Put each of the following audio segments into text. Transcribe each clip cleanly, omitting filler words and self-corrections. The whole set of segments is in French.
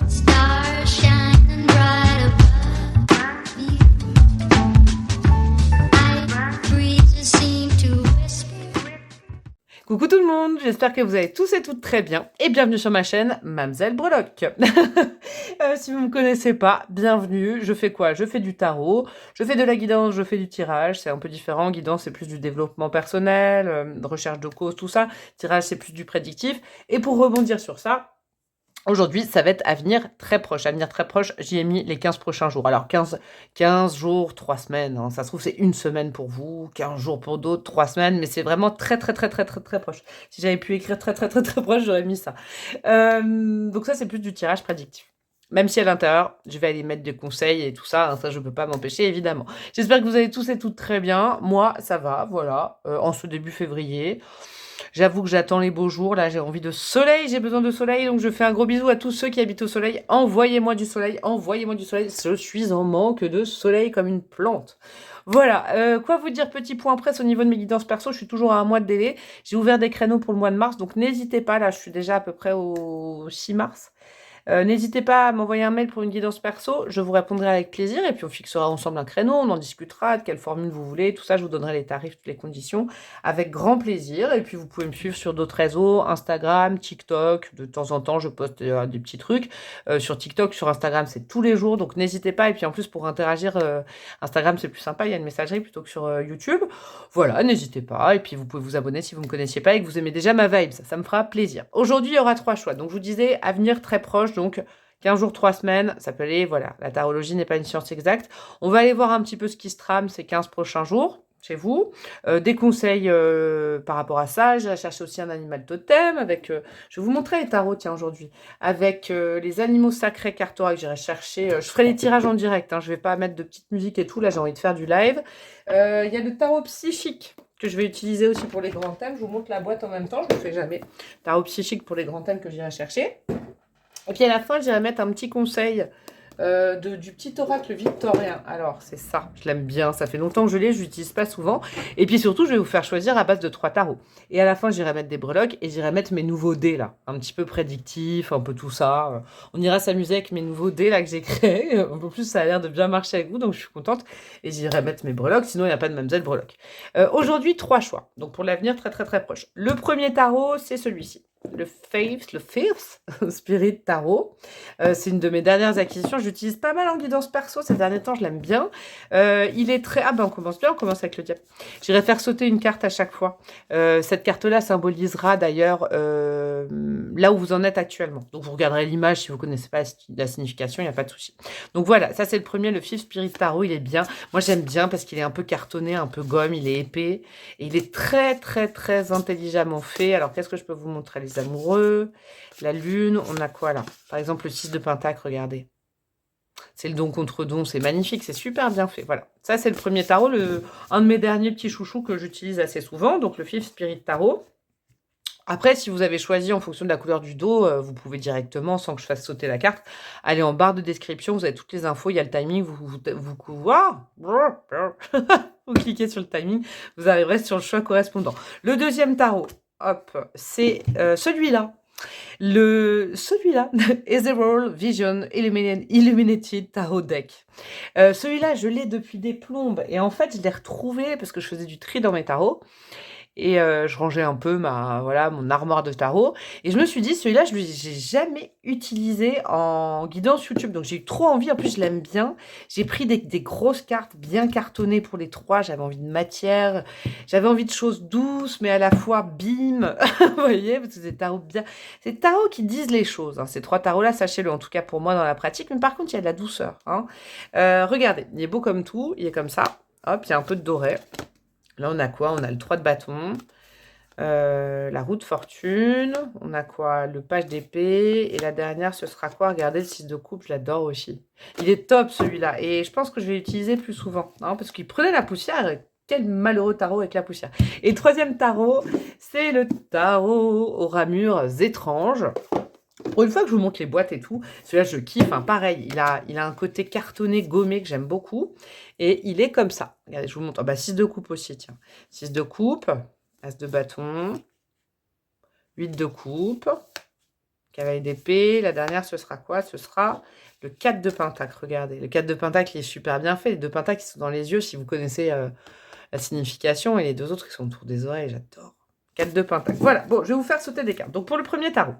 Stars shining bright above me. Night breezes seem to whisper. Coucou tout le monde, j'espère que vous allez tous et toutes très bien et bienvenue sur ma chaîne Mamzelle Breloque. Si vous ne me connaissez pas, bienvenue. Je fais quoi? Je fais du tarot, je fais de la guidance, je fais du tirage, c'est un peu différent. Guidance c'est plus du développement personnel, recherche de cause, tout ça. Tirage c'est plus du prédictif. Et pour rebondir sur ça, aujourd'hui, ça va être avenir très proche. Avenir très proche, j'y ai mis les 15 prochains jours. Alors 15 jours, 3 semaines. Hein. Ça se trouve, c'est une semaine pour vous, 15 jours pour d'autres, 3 semaines. Mais c'est vraiment très proche. Si j'avais pu écrire très proche, j'aurais mis ça. Donc ça, c'est plus du tirage prédictif. Même si à l'intérieur, je vais aller mettre des conseils et tout ça. Hein, ça, je ne peux pas m'empêcher, évidemment. J'espère que vous allez tous et toutes très bien. Moi, ça va, voilà. En ce début février. J'avoue que j'attends les beaux jours, là j'ai envie de soleil, j'ai besoin de soleil, donc je fais un gros bisou à tous ceux qui habitent au soleil. Envoyez-moi du soleil, envoyez-moi du soleil, je suis en manque de soleil comme une plante. Voilà, quoi vous dire, petit point presse au niveau de mes guidances perso, je suis toujours à un mois de délai. J'ai ouvert des créneaux pour le mois de mars, donc n'hésitez pas, là je suis déjà à peu près au 6 mars. N'hésitez pas à m'envoyer un mail pour une guidance perso, je vous répondrai avec plaisir et puis on fixera ensemble un créneau, on en discutera de quelle formule vous voulez, tout ça, je vous donnerai les tarifs, toutes les conditions, avec grand plaisir. Et puis vous pouvez me suivre sur d'autres réseaux, Instagram, TikTok, de temps en temps je poste des petits trucs. Sur TikTok, sur Instagram, c'est tous les jours, donc n'hésitez pas. Et puis en plus pour interagir, Instagram c'est plus sympa, il y a une messagerie plutôt que sur YouTube. Voilà, n'hésitez pas. Et puis vous pouvez vous abonner si vous ne me connaissiez pas et que vous aimez déjà ma vibe, ça me fera plaisir. Aujourd'hui, il y aura 3 choix. Donc je vous disais, avenir très proche, donc 15 jours, 3 semaines, ça peut aller, voilà. La tarologie n'est pas une science exacte. On va aller voir un petit peu ce qui se trame ces 15 prochains jours chez vous. Des conseils par rapport à ça. J'ai cherché aussi un animal totem avec... je vais vous montrer les tarots, tiens, aujourd'hui. Avec les animaux sacrés Cartora que j'irai chercher. Je ferai les tirages en direct. Hein, je ne vais pas mettre de petite musique et tout. Là, j'ai envie de faire du live. Il y a le tarot psychique que je vais utiliser aussi pour les grands thèmes. Je vous montre la boîte en même temps. Je ne le fais jamais. Tarot psychique pour les grands thèmes que j'irai chercher. Et puis à la fin, j'irai mettre un petit conseil du petit oracle victorien. Alors, c'est ça, je l'aime bien. Ça fait longtemps que je l'ai, je l'utilise pas souvent. Et puis surtout, je vais vous faire choisir à base de 3 tarots. Et à la fin, j'irai mettre des breloques et j'irai mettre mes nouveaux dés là. Un petit peu prédictifs, un peu tout ça. On ira s'amuser avec mes nouveaux dés là que j'ai créés. Un peu plus, ça a l'air de bien marcher avec vous, donc je suis contente. Et j'irai mettre mes breloques, sinon il n'y a pas de Mamzelle breloque. Aujourd'hui, 3 choix. Donc pour l'avenir très proche. Le premier tarot, c'est celui-ci. Le Fifth Spirit Tarot. C'est une de mes dernières acquisitions. J'utilise pas mal en guidance perso ces derniers temps, je l'aime bien. Il est très... Ah ben on commence bien, on commence avec le diable. J'irai faire sauter une carte à chaque fois. Cette carte-là symbolisera d'ailleurs là où vous en êtes actuellement. Donc vous regarderez l'image si vous ne connaissez pas la signification, il n'y a pas de souci. Donc voilà, ça c'est le premier, le Fifth Spirit Tarot, il est bien. Moi j'aime bien parce qu'il est un peu cartonné, un peu gomme, il est épais. Et il est très intelligemment fait. Alors qu'est-ce que je peux vous montrer? Les amoureux, la lune, on a quoi là? Par exemple, le 6 de Pentacle, regardez. C'est le don contre don, c'est magnifique, c'est super bien fait. Voilà, ça c'est le premier tarot, un de mes derniers petits chouchous que j'utilise assez souvent, donc le Fifth Spirit Tarot. Après, si vous avez choisi en fonction de la couleur du dos, vous pouvez directement, sans que je fasse sauter la carte, aller en barre de description, vous avez toutes les infos, il y a le timing, vous cliquez sur le timing, vous arriverez sur le choix correspondant. Le deuxième tarot, hop, c'est celui-là. Celui-là, Ethereal Vision Illuminated Tarot Deck. Celui-là, je l'ai depuis des plombes. Et en fait, je l'ai retrouvé parce que je faisais du tri dans mes tarots. Et je rangeais un peu mon armoire de tarot. Et je me suis dit, celui-là, je n'ai jamais utilisé en guidance YouTube. Donc j'ai eu trop envie. En plus, je l'aime bien. J'ai pris des grosses cartes bien cartonnées pour les 3. J'avais envie de matière. J'avais envie de choses douces, mais à la fois bim. Vous voyez, parce que c'est des tarots bien. C'est des tarots qui disent les choses. Hein. Ces 3 tarots-là, sachez-le, en tout cas pour moi dans la pratique. Mais par contre, il y a de la douceur. Hein. Regardez, il est beau comme tout. Il est comme ça. Hop, il y a un peu de doré. Là, on a quoi? On a le 3 de bâton, la roue de fortune, on a quoi? Le page d'épée, et la dernière, ce sera quoi? Regardez, le 6 de coupe, je l'adore aussi. Il est top, celui-là, et je pense que je vais l'utiliser plus souvent, hein, parce qu'il prenait la poussière. Quel malheureux tarot avec la poussière. Et le troisième tarot, c'est le tarot aux ramures étranges. Pour une fois que je vous montre les boîtes et tout, celui-là je kiffe, hein, pareil, il a un côté cartonné, gommé que j'aime beaucoup, et il est comme ça. Regardez, je vous montre, 6 de coupe aussi, tiens. 6 de coupe, as de bâton, 8 de coupe, Cavalier d'épée. La dernière, ce sera quoi? Ce sera le 4 de pentacle. Regardez, le 4 de pentacle, il est super bien fait. Les 2 pentacles, ils sont dans les yeux, si vous connaissez la signification. Et les 2 autres, ils sont autour des oreilles. J'adore. 4 de pentacle. Voilà, bon, je vais vous faire sauter des cartes. Donc, pour le premier tarot,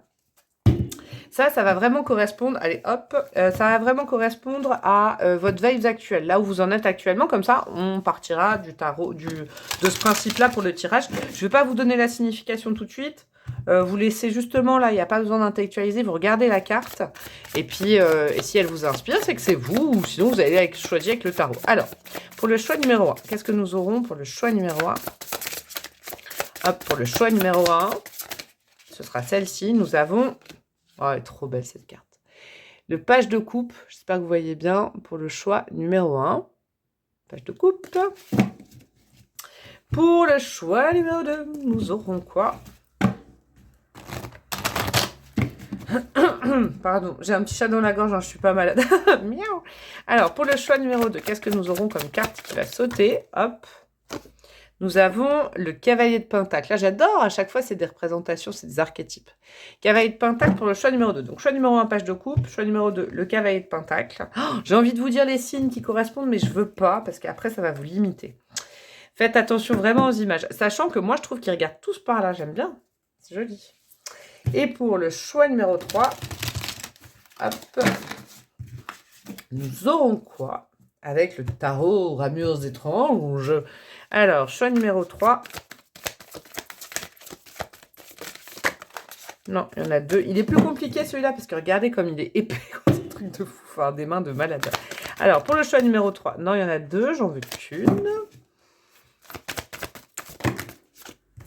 ça va vraiment correspondre, allez hop, ça va vraiment correspondre à votre vibes actuelle, là où vous en êtes actuellement. Comme ça, on partira du tarot, de ce principe-là pour le tirage. Je ne vais pas vous donner la signification tout de suite. Vous laissez justement là, il n'y a pas besoin d'intellectualiser, vous regardez la carte. Et puis, et si elle vous inspire, c'est que c'est vous, ou sinon vous allez choisir avec le tarot. Alors, pour le choix numéro 1, qu'est-ce que nous aurons pour le choix numéro 1? Hop, pour le choix numéro 1, ce sera celle-ci. Nous avons... Oh, elle est trop belle cette carte. Le page de coupe, j'espère que vous voyez bien, pour le choix numéro 1. Page de coupe. Pour le choix numéro 2, nous aurons quoi? Pardon, j'ai un petit chat dans la gorge, hein, je suis pas malade. Miaou. Alors, pour le choix numéro 2, qu'est-ce que nous aurons comme carte qui va sauter? Hop. Nous avons le cavalier de pentacle. Là, j'adore, à chaque fois, c'est des représentations, c'est des archétypes. Cavalier de pentacle pour le choix numéro 2. Donc, choix numéro 1, page de coupe. Choix numéro 2, le cavalier de pentacle. Oh, j'ai envie de vous dire les signes qui correspondent, mais je veux pas, parce qu'après, ça va vous limiter. Faites attention vraiment aux images. Sachant que moi, je trouve qu'ils regardent tous par là. J'aime bien. C'est joli. Et pour le choix numéro 3, hop, nous aurons quoi? Avec le tarot Ramures étranges. Alors, choix numéro 3. Non, il y en a 2. Il est plus compliqué celui-là, parce que regardez comme il est épais. C'est un truc de fou. Enfin, des mains de malade. Alors, pour le choix numéro 3. Non, il y en a 2. J'en veux qu'une.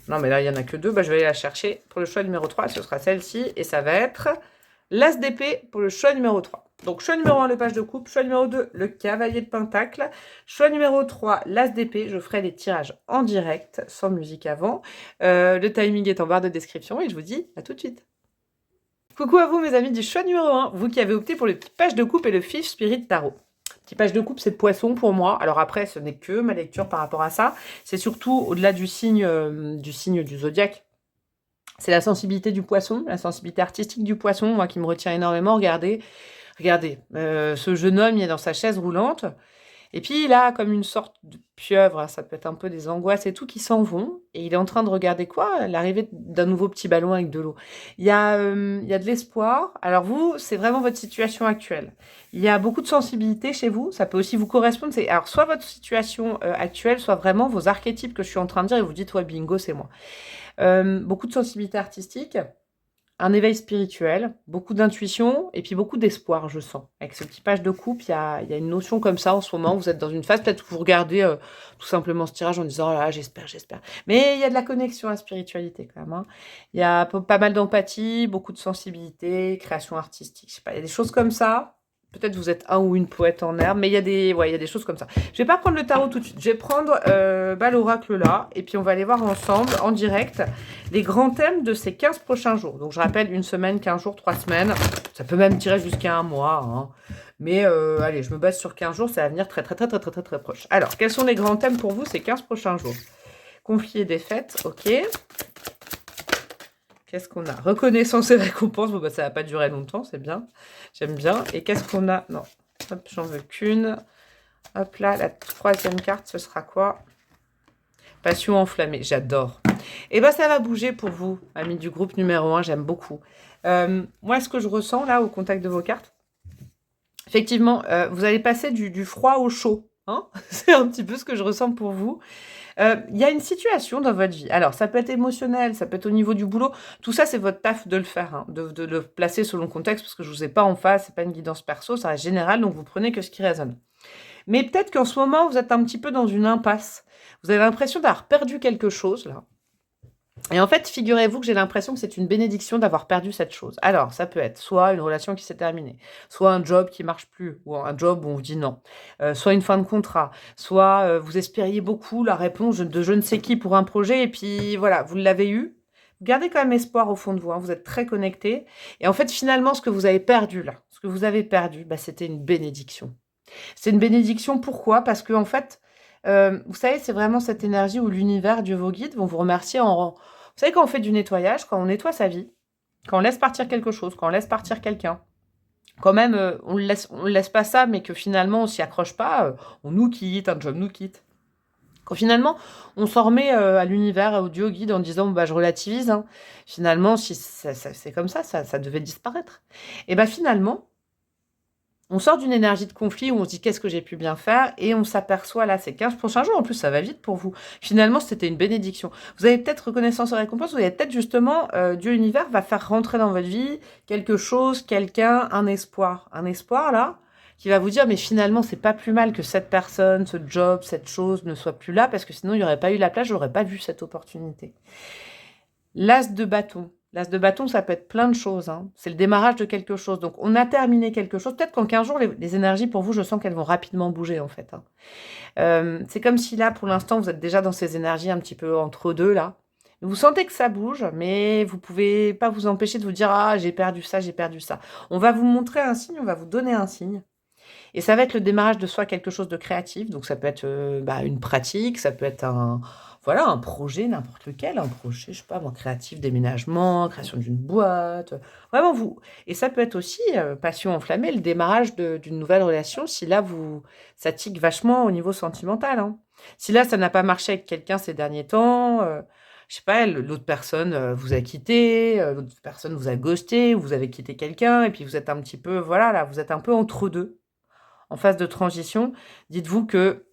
Non, mais là, il n'y en a que 2. Bah, je vais aller la chercher. Pour le choix numéro 3, ce sera celle-ci. Et ça va être l'as d'épée pour le choix numéro 3. Donc, choix numéro 1, le page de coupe. Choix numéro 2, le cavalier de pentacle. Choix numéro 3, l'as d'épée. Je ferai les tirages en direct, sans musique avant. Le timing est en barre de description et je vous dis à tout de suite. Coucou à vous, mes amis du choix numéro 1. Vous qui avez opté pour le petit page de coupe et le Fifth Spirit Tarot. Petit page de coupe, c'est le poisson pour moi. Alors après, ce n'est que ma lecture par rapport à ça. C'est surtout au-delà du signe du zodiaque. C'est la sensibilité du poisson, la sensibilité artistique du poisson, moi, qui me retient énormément. Regardez, ce jeune homme, il est dans sa chaise roulante. Et puis, il a comme une sorte de pieuvre, hein, ça peut être un peu des angoisses et tout, qui s'en vont. Et il est en train de regarder quoi? L'arrivée d'un nouveau petit ballon avec de l'eau. Il y a de l'espoir. Alors vous, c'est vraiment votre situation actuelle. Il y a beaucoup de sensibilité chez vous. Ça peut aussi vous correspondre. Alors, soit votre situation actuelle, soit vraiment vos archétypes que je suis en train de dire. Et vous dites, ouais, bingo, c'est moi. Beaucoup de sensibilité artistique. Un éveil spirituel, beaucoup d'intuition et puis beaucoup d'espoir, je sens. Avec ce petit page de coupe, il y a une notion comme ça en ce moment. Vous êtes dans une phase, peut-être que vous regardez tout simplement ce tirage en disant « Oh là, j'espère. » Mais il y a de la connexion à la spiritualité quand même. Hein. Il y a pas mal d'empathie, beaucoup de sensibilité, création artistique. Je sais pas, il y a des choses comme ça. Peut-être vous êtes un ou une poète en herbe, mais il y a des choses comme ça. Je vais pas prendre le tarot tout de suite. Je vais prendre l'oracle là, et puis on va aller voir ensemble, en direct, les grands thèmes de ces 15 prochains jours. Donc je rappelle, 1 semaine, 15 jours, 3 semaines. Ça peut même tirer jusqu'à 1 mois. Hein. Mais allez, je me base sur 15 jours, ça va venir très proche. Alors, quels sont les grands thèmes pour vous ces 15 prochains jours? Conflit et défaite, ok. Qu'est-ce qu'on a? Reconnaissance et récompense. Bon, bah, ça va pas durer longtemps, c'est bien. J'aime bien. Et qu'est-ce qu'on a? Non, hop, j'en veux qu'une. Hop là, la 3e carte, ce sera quoi? Passion enflammée, j'adore. Et ben ça va bouger pour vous, amis du groupe numéro 1, j'aime beaucoup. Moi, ce que je ressens là, au contact de vos cartes, effectivement, vous allez passer du froid au chaud. Hein. C'est un petit peu ce que je ressens pour vous. Il y a une situation dans votre vie. Alors, ça peut être émotionnel, ça peut être au niveau du boulot. Tout ça, c'est votre taf de le faire, hein, de le placer selon le contexte, parce que je ne vous ai pas en face, c'est pas une guidance perso, ça reste général, donc vous prenez que ce qui résonne. Mais peut-être qu'en ce moment, vous êtes un petit peu dans une impasse. Vous avez l'impression d'avoir perdu quelque chose, là. Et en fait, figurez-vous que j'ai l'impression que c'est une bénédiction d'avoir perdu cette chose. Alors, ça peut être soit une relation qui s'est terminée, soit un job qui marche plus, ou un job où on vous dit non, soit une fin de contrat, soit vous espériez beaucoup la réponse de je ne sais qui pour un projet, et puis voilà, vous l'avez eu. Vous gardez quand même espoir au fond de vous, hein, vous êtes très connecté. Et en fait, finalement, ce que vous avez perdu là, bah, c'était une bénédiction. C'est une bénédiction, pourquoi? Parce que en fait, vous savez, c'est vraiment cette énergie où l'univers, Dieu, vos guides vont vous remercier en... Vous savez, quand on fait du nettoyage, quand on nettoie sa vie, Quand on laisse partir quelque chose, quand on laisse partir quelqu'un, quand même, on le laisse pas ça, mais que finalement on s'y accroche pas, on nous quitte, un job nous quitte. Quand finalement on s'en remet à l'univers, au Dieu, au guide en disant bah, je relativise, hein. Finalement, si c'est comme ça devait disparaître. Et bien finalement, on sort d'une énergie de conflit où on se dit qu'est-ce que j'ai pu bien faire et on s'aperçoit là, ces 15 prochains jours, en plus ça va vite pour vous. Finalement, c'était une bénédiction. Vous avez peut-être reconnaissance et récompense, vous avez peut-être justement, Dieu univers va faire rentrer dans votre vie quelque chose, quelqu'un, un espoir. Un espoir là, qui va vous dire mais finalement c'est pas plus mal que cette personne, ce job, cette chose ne soit plus là parce que sinon il n'y aurait pas eu la place, j'aurais pas vu cette opportunité. L'as de bâton. L'as de bâton, ça peut être plein de choses, hein. C'est le démarrage de quelque chose. Donc, on a terminé quelque chose. Peut-être qu'en 15 jours, les énergies, pour vous, je sens qu'elles vont rapidement bouger, en fait, hein. C'est comme si là, pour l'instant, vous êtes déjà dans ces énergies un petit peu entre deux, là. Vous sentez que ça bouge, mais vous pouvez pas vous empêcher de vous dire ah, j'ai perdu ça, j'ai perdu ça. On va vous montrer un signe, on va vous donner un signe. Et ça va être le démarrage de soit quelque chose de créatif, donc ça peut être une pratique, ça peut être voilà, un projet, n'importe lequel, un projet, je sais pas moi, créatif, déménagement, création d'une boîte, vraiment vous. Et ça peut être aussi, passion enflammée, le démarrage d'une nouvelle relation, si là, ça tique vachement au niveau sentimental, hein. Si là, ça n'a pas marché avec quelqu'un ces derniers temps, je sais pas, l'autre personne vous a quitté, l'autre personne vous a ghosté, vous avez quitté quelqu'un, et puis vous êtes un petit peu, voilà, là, vous êtes un peu entre deux en phase de transition, dites-vous que,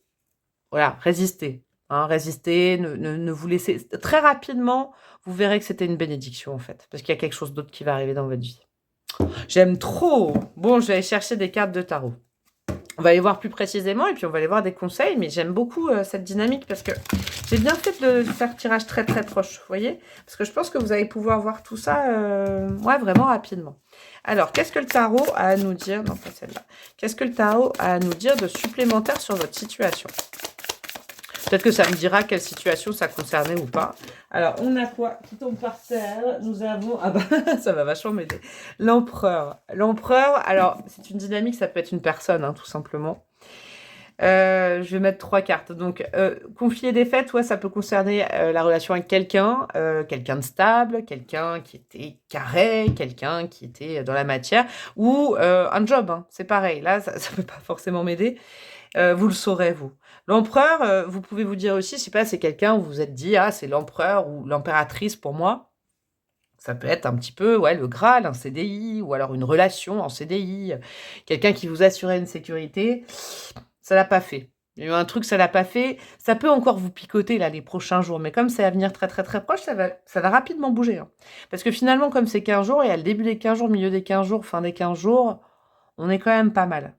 voilà, résistez. Hein, résistez, ne vous laissez... Très rapidement, vous verrez que c'était une bénédiction, en fait. Parce qu'il y a quelque chose d'autre qui va arriver dans votre vie. J'aime trop. Bon, je vais aller chercher des cartes de tarot. On va aller voir plus précisément et puis on va aller voir des conseils. Mais j'aime beaucoup cette dynamique parce que j'ai bien fait de faire tirage très très proche, vous voyez. Parce que je pense que vous allez pouvoir voir tout ça ouais, vraiment rapidement. Alors, qu'est-ce que le tarot a à nous dire? Non, pas celle-là. Qu'est-ce que le tarot a à nous dire de supplémentaire sur votre situation? Peut-être que ça me dira quelle situation ça concernait ou pas. Alors, on a quoi qui tombe par terre? Nous avons... Ah bah, ça va vachement m'aider. L'empereur. L'empereur, alors, c'est une dynamique, ça peut être une personne, hein, tout simplement. Je vais mettre 3 cartes. Donc, confier des faits, ouais, ça peut concerner la relation avec quelqu'un, quelqu'un de stable, quelqu'un qui était carré, quelqu'un qui était dans la matière, ou un job, hein, c'est pareil. Là, ça peut pas forcément m'aider. Vous le saurez, vous. L'empereur, vous pouvez vous dire aussi, je sais pas, c'est quelqu'un où vous vous êtes dit, ah, c'est l'empereur ou l'impératrice pour moi. Ça peut être un petit peu, ouais, le Graal, un CDI, ou alors une relation en CDI, quelqu'un qui vous assurait une sécurité. Ça l'a pas fait. Il y a eu un truc, ça l'a pas fait. Ça peut encore vous picoter là les prochains jours, mais comme c'est à venir très très très proche, ça va rapidement bouger, hein. Parce que finalement, comme c'est 15 jours, et à le début des 15 jours, milieu des 15 jours, fin des 15 jours, on est quand même pas mal.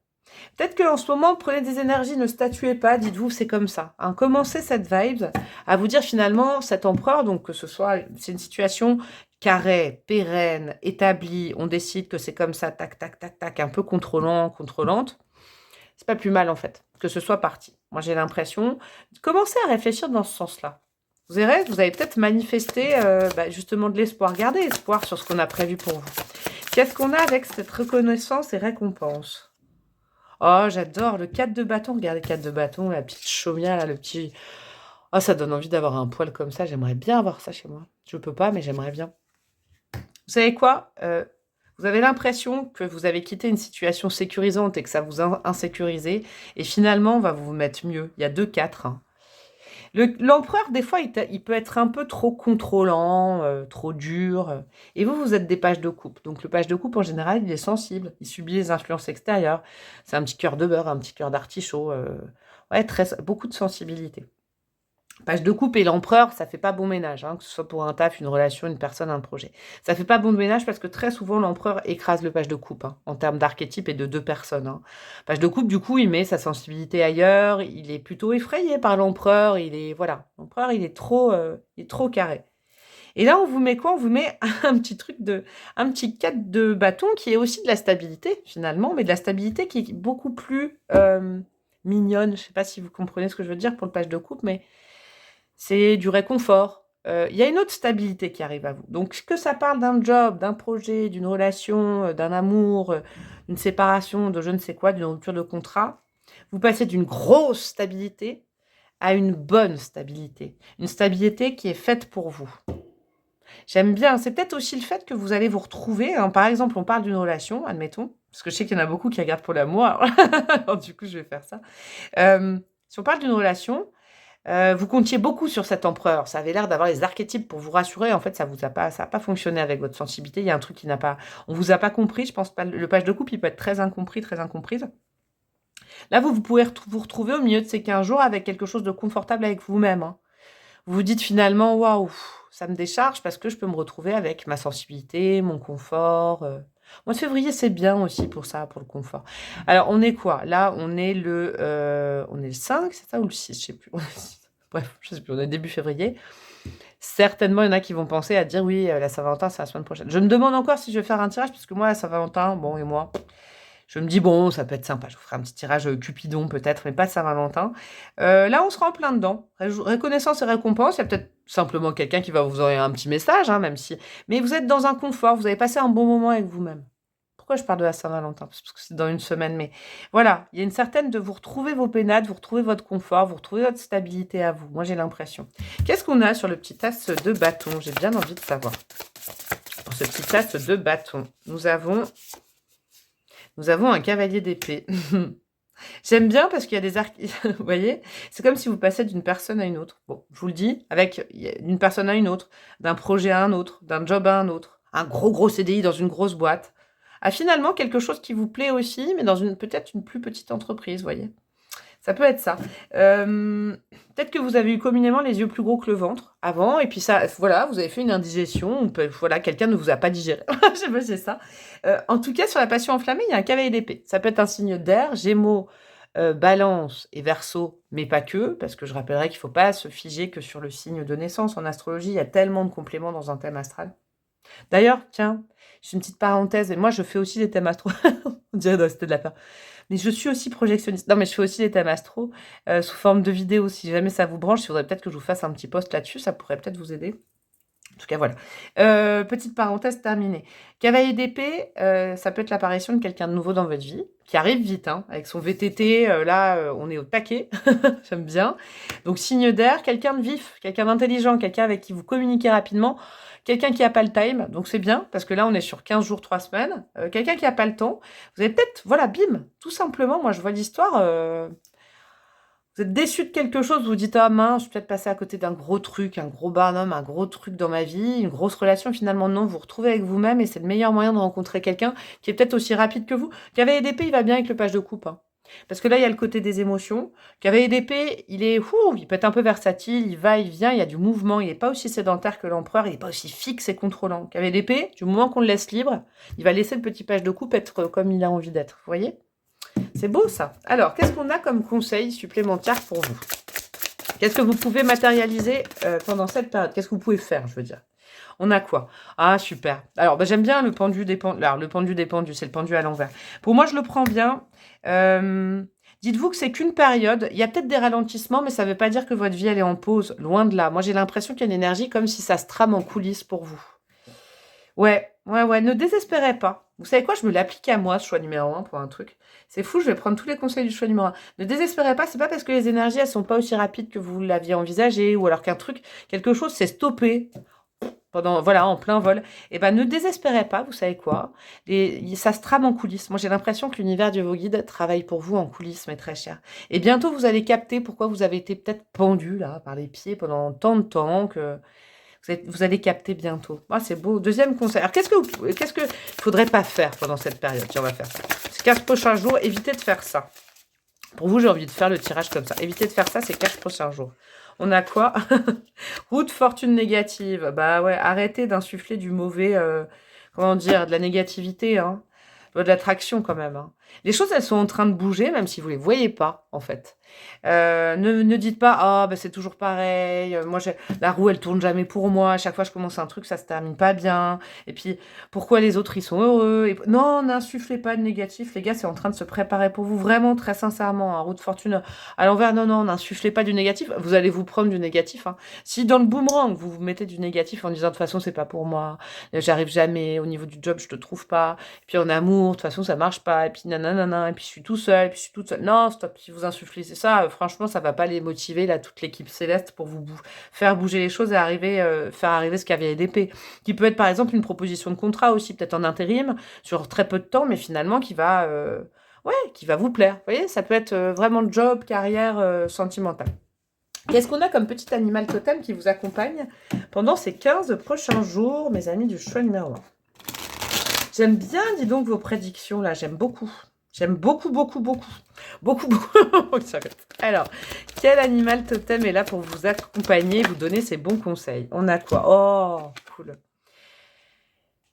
Peut-être qu'en ce moment, prenez des énergies, ne statuez pas, dites-vous c'est comme ça, hein. Commencez cette vibe à vous dire finalement, cet empereur, donc que ce soit, c'est une situation carrée, pérenne, établie, on décide que c'est comme ça, tac, tac, tac, tac, un peu contrôlant, contrôlante, c'est pas plus mal en fait, que ce soit parti. Moi j'ai l'impression, commencez à réfléchir dans ce sens-là. Vous verrez, vous avez peut-être manifesté justement de l'espoir. Gardez espoir sur ce qu'on a prévu pour vous. Qu'est-ce qu'on a avec cette reconnaissance et récompense? Oh, j'adore le 4 de bâton. Regardez, 4 de bâton, la petite chaumière, là, le petit... Oh, ça donne envie d'avoir un poil comme ça. J'aimerais bien avoir ça chez moi. Je peux pas, mais j'aimerais bien. Vous savez quoi? Vous avez l'impression que vous avez quitté une situation sécurisante et que ça vous a insécurisé. Et finalement, on va vous mettre mieux. Il y a 2-4. Hein. L'empereur, des fois, il peut être un peu trop contrôlant, trop dur. Et vous êtes des pages de coupe. Donc, le page de coupe, en général, il est sensible. Il subit les influences extérieures. C'est un petit cœur de beurre, un petit cœur d'artichaut. Ouais, beaucoup de sensibilité. Page de coupe et l'empereur, ça fait pas bon ménage, hein, que ce soit pour un taf, une relation, une personne, un projet. Ça fait pas bon ménage parce que très souvent, l'empereur écrase le page de coupe, hein, en termes d'archétype et de 2 personnes. Hein. Page de coupe, du coup, il met sa sensibilité ailleurs, il est plutôt effrayé par l'empereur, voilà, l'empereur, il est trop carré. Et là, on vous met quoi? On vous met un petit 4 de bâton qui est aussi de la stabilité, finalement, mais de la stabilité qui est beaucoup plus mignonne. Je sais pas si vous comprenez ce que je veux dire pour le page de coupe, mais c'est du réconfort. Il y a une autre stabilité qui arrive à vous. Donc, que ça parle d'un job, d'un projet, d'une relation, d'un amour, d'une séparation, de je ne sais quoi, d'une rupture de contrat, vous passez d'une grosse stabilité à une bonne stabilité. Une stabilité qui est faite pour vous. J'aime bien. C'est peut-être aussi le fait que vous allez vous retrouver, hein. Par exemple, on parle d'une relation, admettons, parce que je sais qu'il y en a beaucoup qui regardent pour l'amour, alors du coup, je vais faire ça. Si on parle d'une relation, vous comptiez beaucoup sur cet empereur. Ça avait l'air d'avoir les archétypes pour vous rassurer. En fait, ça a pas fonctionné avec votre sensibilité. Il y a un truc qui n'a pas on vous a pas compris. Je pense pas le page de coupe, il peut être très incompris, très incomprise. Là, vous pouvez vous retrouver au milieu de ces 15 jours avec quelque chose de confortable avec vous-même, hein. Vous vous dites finalement: «Waouh, ça me décharge parce que je peux me retrouver avec ma sensibilité, mon confort», Mois de février, c'est bien aussi pour ça, pour le confort. Alors, on est quoi? Là, on est le 5, c'est ça? Ou le 6? Je sais plus. On est le 6. Bref, je sais plus, on est début février. Certainement, il y en a qui vont penser à dire: «Oui, la Saint-Valentin, c'est la semaine prochaine». Je me demande encore si je vais faire un tirage parce que moi, la Saint-Valentin, bon et moi, je me dis: «Bon, ça peut être sympa». Je vous ferai un petit tirage, Cupidon peut-être, mais pas Saint-Valentin. Là, on sera en plein dedans. Reconnaissance et récompense, il y a peut-être simplement quelqu'un qui va vous envoyer un petit message, hein, même si mais vous êtes dans un confort, vous avez passé un bon moment avec vous-même. Pourquoi je parle de la Saint-Valentin? Parce que c'est dans une semaine, mais voilà, il y a une certaine de vous retrouver vos pénates, vous retrouver votre confort, vous retrouver votre stabilité à vous. Moi, j'ai l'impression. Qu'est-ce qu'on a sur le petit as de bâton? J'ai bien envie de savoir. Pour ce petit as de bâton, nous avons un cavalier d'épée. J'aime bien parce qu'il y a des arcs vous voyez? C'est comme si vous passez d'une personne à une autre. Bon, je vous le dis, d'une personne à une autre, d'un projet à un autre, d'un job à un autre, un gros CDI dans une grosse boîte, à finalement quelque chose qui vous plaît aussi, mais dans peut-être une plus petite entreprise, vous voyez? Ça peut être ça. Peut-être que vous avez eu communément les yeux plus gros que le ventre avant et puis ça voilà, vous avez fait une indigestion ou voilà, quelqu'un ne vous a pas digéré. Je sais pas si c'est ça. En tout cas, sur la passion enflammée, il y a un cavalier d'épée. Ça peut être un signe d'air, Gémeaux, Balance et Verseau, mais pas que, parce que je rappellerai qu'il ne faut pas se figer que sur le signe de naissance. En astrologie, il y a tellement de compléments dans un thème astral. D'ailleurs, tiens, j'ai une petite parenthèse et moi je fais aussi des thèmes astro. On dirait dans C'était de la peur. Mais je suis aussi projectionniste. Non, mais je fais aussi des thèmes astro, sous forme de vidéo. Si jamais ça vous branche, il faudrait peut-être que je vous fasse un petit post là-dessus, ça pourrait peut-être vous aider. En tout cas, voilà. Petite parenthèse terminée. Cavalier d'épée, ça peut être l'apparition de quelqu'un de nouveau dans votre vie, qui arrive vite, hein, avec son VTT, là, on est au taquet. J'aime bien. Donc signe d'air, quelqu'un de vif, quelqu'un d'intelligent, quelqu'un avec qui vous communiquez rapidement, quelqu'un qui a pas le time, donc c'est bien, parce que là, on est sur 15 jours, 3 semaines. Quelqu'un qui a pas le temps. Vous avez peut-être voilà, bim, tout simplement, moi je vois l'histoire, vous êtes déçu de quelque chose, vous vous dites: «Ah mince, je suis peut-être passé à côté d'un gros truc, un gros barnum, un gros truc dans ma vie, une grosse relation». Finalement non, vous vous retrouvez avec vous-même et c'est le meilleur moyen de rencontrer quelqu'un qui est peut-être aussi rapide que vous. Cavalier d'épée, il va bien avec le page de coupe, hein. Parce que là, il y a le côté des émotions. Cavalier d'épée, il peut être un peu versatile, il va, il vient, il y a du mouvement, il n'est pas aussi sédentaire que l'empereur, il n'est pas aussi fixe et contrôlant. Cavalier d'épée, du moment qu'on le laisse libre, il va laisser le petit page de coupe être comme il a envie d'être. Vous voyez? C'est beau ça. Alors, qu'est-ce qu'on a comme conseil supplémentaire pour vous? Qu'est-ce que vous pouvez matérialiser pendant cette période? Qu'est-ce que vous pouvez faire, je veux dire? On a quoi? Ah, super. Alors, j'aime bien le pendu des pendus. Alors, le pendu des pendus, c'est le pendu à l'envers. Pour moi, je le prends bien. Dites-vous que c'est qu'une période. Il y a peut-être des ralentissements, mais ça ne veut pas dire que votre vie, elle est en pause. Loin de là. Moi, j'ai l'impression qu'il y a une énergie comme si ça se trame en coulisses pour vous. Ouais, ne désespérez pas. Vous savez quoi? Je me l'applique à moi, ce choix numéro 1 pour un truc. C'est fou, je vais prendre tous les conseils du choix numéro 1. Ne désespérez pas, c'est pas parce que les énergies, elles sont pas aussi rapides que vous l'aviez envisagé, ou alors quelque chose s'est stoppé voilà, en plein vol. Et ben, ne désespérez pas, vous savez quoi? Ça se trame en coulisses. Moi, j'ai l'impression que l'univers de vos guides travaille pour vous en coulisses, mes très chers. Et bientôt, vous allez capter pourquoi vous avez été peut-être pendu, là, par les pieds pendant tant de temps que vous allez capter bientôt. Ah, c'est beau. Deuxième conseil. Alors, qu'est-ce que faudrait pas faire pendant cette période? Tiens, on va faire ça. Ces 15 prochains jours, évitez de faire ça. Pour vous, j'ai envie de faire le tirage comme ça. Évitez de faire ça ces 15 prochains jours. On a quoi? Roue de fortune négative. Bah ouais, arrêtez d'insuffler du mauvais, comment dire, de la négativité, hein. De l'attraction quand même, hein. Les choses, elles sont en train de bouger, même si vous les voyez pas, en fait. Ne dites pas: «Ah, bah, c'est toujours pareil, moi la roue elle tourne jamais pour moi, à chaque fois je commence un truc ça se termine pas bien et puis pourquoi les autres ils sont heureux?» et non, n'insufflez pas de négatif les gars, c'est en train de se préparer pour vous vraiment très sincèrement, hein, roue de fortune à l'envers, non, n'insufflez pas du négatif, vous allez vous prendre du négatif, hein. Si dans le boomerang vous vous mettez du négatif en disant: «De toute façon c'est pas pour moi, j'arrive jamais, au niveau du job je te trouve pas, et puis en amour l'amour, de toute façon ça marche pas, et puis nanana, et puis je suis tout seul, et puis je suis toute seule. Non, stop, si vous insufflez c'est ça, franchement ça va pas les motiver là, toute l'équipe céleste pour faire bouger les choses et faire arriver ce cavalier d'épée. Qui peut être par exemple une proposition de contrat aussi, peut-être en intérim, sur très peu de temps, mais finalement qui va vous plaire. Vous voyez, ça peut être vraiment job, carrière, sentimentale. Qu'est-ce qu'on a comme petit animal totem qui vous accompagne pendant ces 15 prochains jours, mes amis du choix numéro 1? J'aime bien, dis donc, vos prédictions, là. J'aime beaucoup. J'aime beaucoup, beaucoup, beaucoup. Beaucoup, beaucoup. Alors, quel animal totem est là pour vous accompagner, vous donner ses bons conseils? On a quoi? Oh, cool.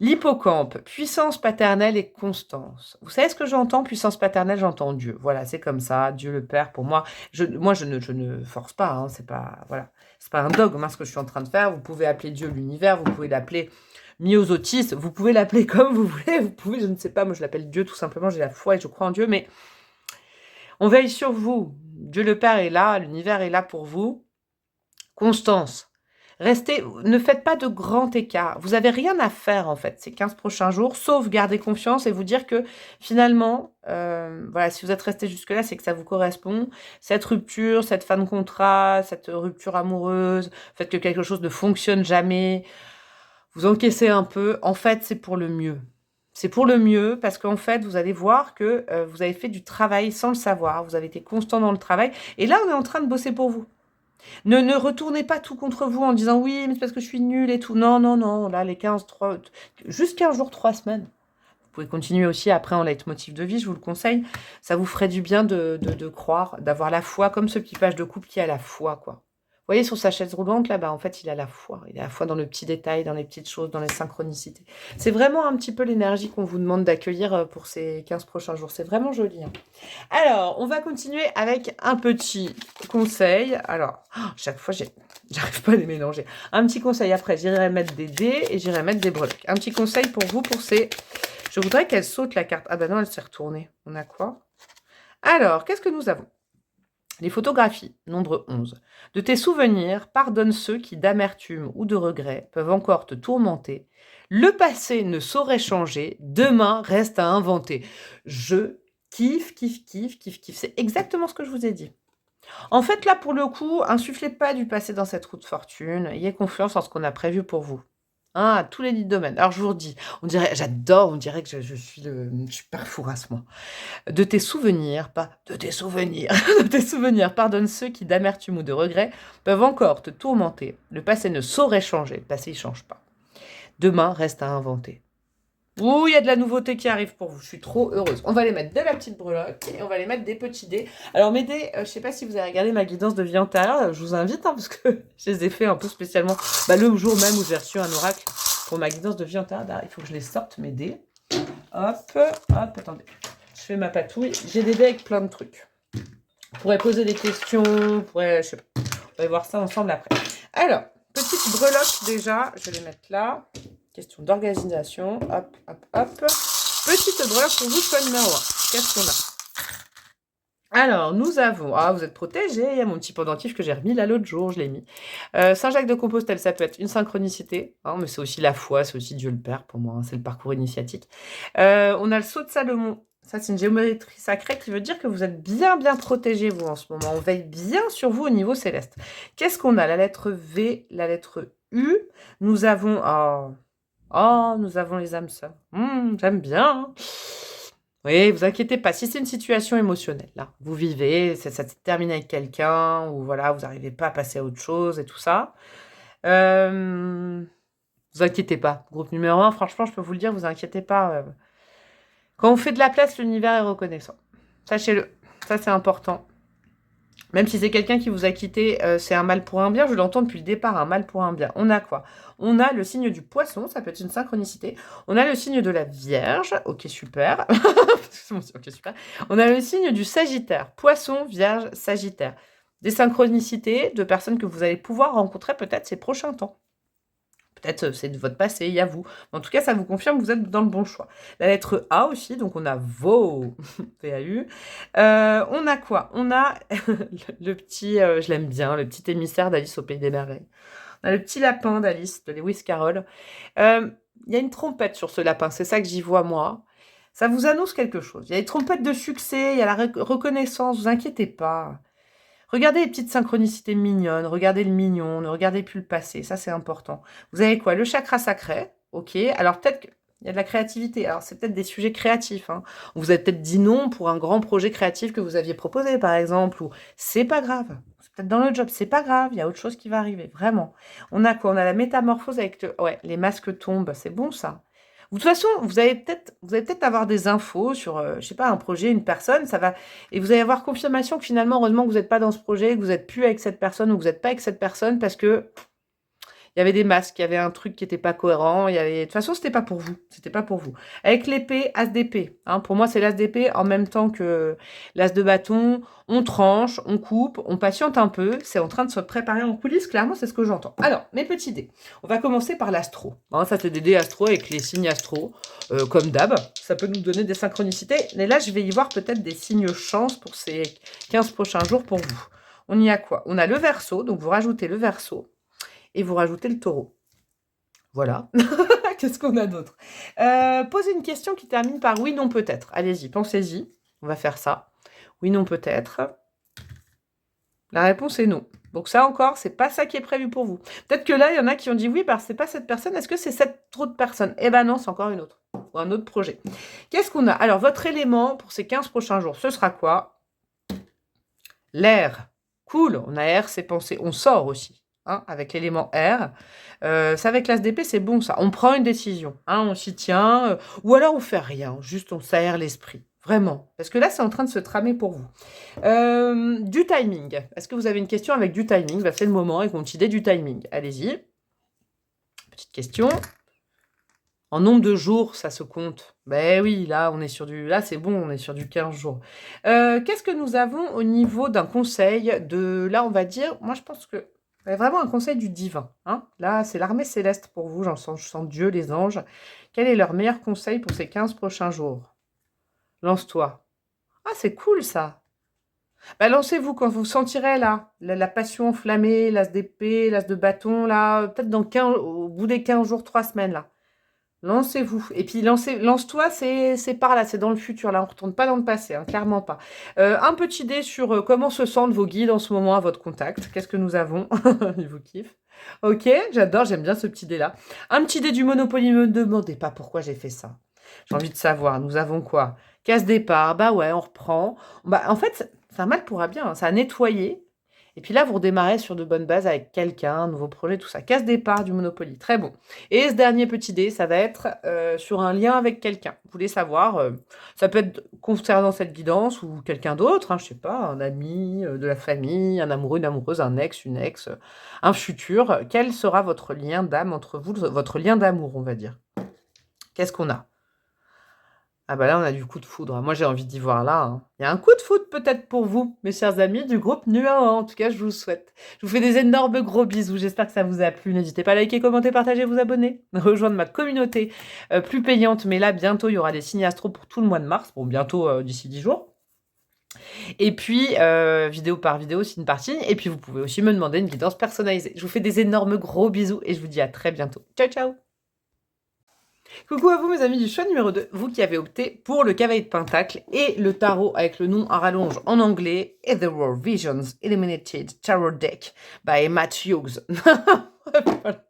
L'hippocampe, puissance paternelle et constance. Vous savez ce que j'entends? Puissance paternelle, j'entends Dieu. Voilà, c'est comme ça, Dieu le Père. Pour moi, je ne force pas. Hein, c'est pas, voilà, c'est pas un dogme ce que je suis en train de faire. Vous pouvez appeler Dieu l'univers, vous pouvez l'appeler myosotis, vous pouvez l'appeler comme vous voulez. Vous pouvez, je ne sais pas, moi je l'appelle Dieu tout simplement. J'ai la foi et je crois en Dieu, mais on veille sur vous. Dieu le Père est là, l'univers est là pour vous. Constance. Restez, ne faites pas de grand écart. Vous n'avez rien à faire, en fait, ces 15 prochains jours, sauf garder confiance et vous dire que, finalement, voilà, si vous êtes resté jusque-là, c'est que ça vous correspond. Cette rupture, cette fin de contrat, cette rupture amoureuse, le fait que quelque chose ne fonctionne jamais, vous encaissez un peu. En fait, c'est pour le mieux. C'est pour le mieux parce qu'en fait, vous allez voir que vous avez fait du travail sans le savoir. Vous avez été constant dans le travail. Et là, on est en train de bosser pour vous. Ne retournez pas tout contre vous en disant oui, mais c'est parce que je suis nulle et tout. Non, non, non. Là, les 15 juste 15 jours, 3 semaines. Vous pouvez continuer aussi après en leitmotiv de vie, je vous le conseille. Ça vous ferait du bien de croire, d'avoir la foi, comme ce petit page de couple qui a la foi, quoi. Vous voyez, sur sa chaise roulante, là, en fait, il a la foi. Il a la foi dans le petit détail, dans les petites choses, dans les synchronicités. C'est vraiment un petit peu l'énergie qu'on vous demande d'accueillir pour ces 15 prochains jours. C'est vraiment joli. Hein. Alors, on va continuer avec un petit conseil. Alors, chaque fois, j'arrive pas à les mélanger. Un petit conseil après, j'irai mettre des dés et j'irai mettre des breloques. Un petit conseil pour vous, pour ces... Je voudrais qu'elle saute la carte. Ah ben non, elle s'est retournée. On a quoi? Alors, qu'est-ce que nous avons? Les photographies, nombre 11. De tes souvenirs, pardonne ceux qui, d'amertume ou de regret, peuvent encore te tourmenter. Le passé ne saurait changer, demain reste à inventer. Je kiffe, kiffe, kiffe, kiffe, kiffe. C'est exactement ce que je vous ai dit. En fait, là, pour le coup, insufflez pas du passé dans cette roue de fortune. Ayez confiance en ce qu'on a prévu pour vous. Hein, à tous les 10 domaines. Alors, je vous redis, j'adore, on dirait que je suis Parfouras, moi. De tes souvenirs, pas de tes souvenirs, de tes souvenirs, pardonne ceux qui, d'amertume ou de regret, peuvent encore te tourmenter. Le passé ne saurait changer, le passé, il change pas. Demain reste à inventer. Ouh, il y a de la nouveauté qui arrive pour vous. Je suis trop heureuse. On va les mettre de la petite breloque et on va les mettre des petits dés. Alors, mes dés, je sais pas si vous avez regardé ma guidance de vie antérieure. Je vous invite, parce que je les ai fait un peu spécialement le jour même où j'ai reçu un oracle pour ma guidance de vie antérieure. Il faut que je les sorte, mes dés. Hop, hop, attendez. Je fais ma patouille. J'ai des dés avec plein de trucs. On pourrait poser des questions. Je sais pas. On va voir ça ensemble après. Alors, petite breloque déjà. Je vais les mettre là. Question d'organisation. Hop, hop, hop. Petite breloque pour vous, choix numéro 1. Qu'est-ce qu'on a? Alors, nous avons... Ah, vous êtes protégés. Il y a mon petit pendentif que j'ai remis là l'autre jour. Je l'ai mis. Saint-Jacques-de-Compostelle, ça peut être une synchronicité. Hein, mais c'est aussi la foi. C'est aussi Dieu le Père pour moi. Hein, c'est le parcours initiatique. On a le saut de Salomon. Ça, c'est une géométrie sacrée qui veut dire que vous êtes bien, bien protégés, vous, en ce moment. On veille bien sur vous au niveau céleste. Qu'est-ce qu'on a? La lettre V, la lettre U. Nous avons... Oh, nous avons les âmes sœurs. J'aime bien. Oui, vous inquiétez pas. Si c'est une situation émotionnelle, là, vous vivez, ça se termine avec quelqu'un, ou voilà, vous n'arrivez pas à passer à autre chose et tout ça, vous inquiétez pas. Groupe numéro 1, franchement, je peux vous le dire, vous inquiétez pas. Quand on fait de la place, l'univers est reconnaissant. Sachez-le. Ça, c'est important. Même si c'est quelqu'un qui vous a quitté, c'est un mal pour un bien. Je l'entends depuis le départ, un mal pour un bien. On a quoi? On a le signe du poisson, ça peut être une synchronicité. On a le signe de la Vierge, ok, super. Ok, super. On a le signe du Sagittaire, poisson, Vierge, Sagittaire. Des synchronicités de personnes que vous allez pouvoir rencontrer peut-être ces prochains temps. Peut-être c'est de votre passé, il y a vous. En tout cas, ça vous confirme que vous êtes dans le bon choix. La lettre A aussi, donc on a VAU, V-A-U. On a quoi? On a le petit, je l'aime bien, le petit émissaire d'Alice au Pays des Merveilles. On a le petit lapin d'Alice, de Lewis Carroll. Il y a une trompette sur ce lapin, c'est ça que j'y vois moi. Ça vous annonce quelque chose. Il y a les trompettes de succès, il y a la reconnaissance, vous inquiétez pas. Regardez les petites synchronicités mignonnes, regardez le mignon, ne regardez plus le passé, ça c'est important. Vous avez quoi? Le chakra sacré, ok. Alors peut-être qu'il y a de la créativité, alors c'est peut-être des sujets créatifs. Hein. Vous avez peut-être dit non pour un grand projet créatif que vous aviez proposé par exemple, ou c'est pas grave. C'est peut-être dans le job, c'est pas grave, il y a autre chose qui va arriver, vraiment. On a quoi? On a la métamorphose avec ouais, les masques tombent, c'est bon ça. De toute façon, vous allez peut-être avoir des infos sur, je sais pas, un projet, une personne, ça va, et vous allez avoir confirmation que finalement, heureusement que vous n'êtes pas dans ce projet, que vous n'êtes plus avec cette personne ou que vous n'êtes pas avec cette personne parce que il y avait des masques, il y avait un truc qui n'était pas cohérent. Il y avait... De toute façon, c'était pas pour vous. C'était pas pour vous. Avec l'épée, as d'épée. Hein, pour moi, c'est l'as d'épée en même temps que l'as de bâton. On tranche, on coupe, on patiente un peu. C'est en train de se préparer en coulisses. Clairement, c'est ce que j'entends. Alors, mes petits dés. On va commencer par l'astro. Hein, ça, c'est des dés astro avec les signes astro. Comme d'hab. Ça peut nous donner des synchronicités. Mais là, je vais y voir peut-être des signes chance pour ces 15 prochains jours pour vous. On y a quoi? On a le Verseau. Donc, vous rajoutez le Verseau. Et vous rajoutez le Taureau. Voilà. Qu'est-ce qu'on a d'autre? Posez une question qui termine par oui, non, peut-être. Allez-y, pensez-y. On va faire ça. Oui, non, peut-être. La réponse est non. Donc ça encore, c'est pas ça qui est prévu pour vous. Peut-être que là, il y en a qui ont dit oui, parce que c'est pas cette personne. Est-ce que c'est cette autre personne? Eh ben non, c'est encore une autre. Ou un autre projet. Qu'est-ce qu'on a? Alors, votre élément pour ces 15 prochains jours, ce sera quoi? L'air. Cool. On a air, c'est pensée. On sort aussi. Hein, avec l'élément R. Ça, avec l'as d'épée, c'est bon, ça. On prend une décision. Hein, on s'y tient. Ou alors, on fait rien. Juste, on s'aère l'esprit. Vraiment. Parce que là, c'est en train de se tramer pour vous. Du timing. Est-ce que vous avez une question avec du timing? C'est le moment avec mon petit dé du timing. Allez-y. Petite question. En nombre de jours, ça se compte. Ben oui, là, on est sur du... Là, c'est bon, on est sur du 15 jours. Qu'est-ce que nous avons au niveau d'un conseil de... Là, on va dire... Moi, je pense que... Vraiment un conseil du divin. Hein. Là, c'est l'armée céleste pour vous. Je sens Dieu, les anges. Quel est leur meilleur conseil pour ces 15 prochains jours? Lance-toi. Ah, c'est cool, ça. Bah, lancez-vous quand vous sentirez, là, la passion enflammée, l'as d'épée, l'as de bâton, là, peut-être au bout des 15 jours, 3 semaines, là. Lancez-vous. Et puis, lance-toi, c'est par là, c'est dans le futur. Là, on ne retourne pas dans le passé, hein, clairement pas. Un petit dé sur comment se sentent vos guides en ce moment à votre contact. Qu'est-ce que nous avons? Ils vous kiffent. Ok, j'adore, j'aime bien ce petit dé-là. Un petit dé du Monopoly, ne me demandez pas pourquoi j'ai fait ça. J'ai envie de savoir. Nous avons quoi? Casse départ, bah ouais, on reprend. Bah, en fait, c'est un mal pour un bien. Hein, ça a nettoyé. Et puis là, vous redémarrez sur de bonnes bases avec quelqu'un, un nouveau projet, tout ça. Casse départ du Monopoly, très bon. Et ce dernier petit dé, ça va être sur un lien avec quelqu'un. Vous voulez savoir, ça peut être concernant cette guidance ou quelqu'un d'autre, hein, je sais pas, un ami, de la famille, un amoureux, une amoureuse, un ex, une ex, un futur. Quel sera votre lien d'âme entre vous, votre lien d'amour, on va dire? Qu'est-ce qu'on a? Ah bah là, on a du coup de foudre. Moi, j'ai envie d'y voir là. Hein. Il y a un coup de foudre peut-être pour vous, mes chers amis du groupe numéro 1. En tout cas, je vous le souhaite. Je vous fais des énormes gros bisous. J'espère que ça vous a plu. N'hésitez pas à liker, commenter, partager, vous abonner. Rejoindre ma communauté plus payante. Mais là, bientôt, il y aura des signes astro pour tout le mois de mars. Bon, bientôt, d'ici 10 jours. Et puis, vidéo par vidéo, signe par signe. Et puis, vous pouvez aussi me demander une guidance personnalisée. Je vous fais des énormes gros bisous et je vous dis à très bientôt. Ciao, ciao! Coucou à vous mes amis du choix numéro 2, vous qui avez opté pour le cavalier de Pentacle et le tarot avec le nom à rallonge en anglais et The World Visions Illuminated Tarot Deck by Matt Hughes. Voilà.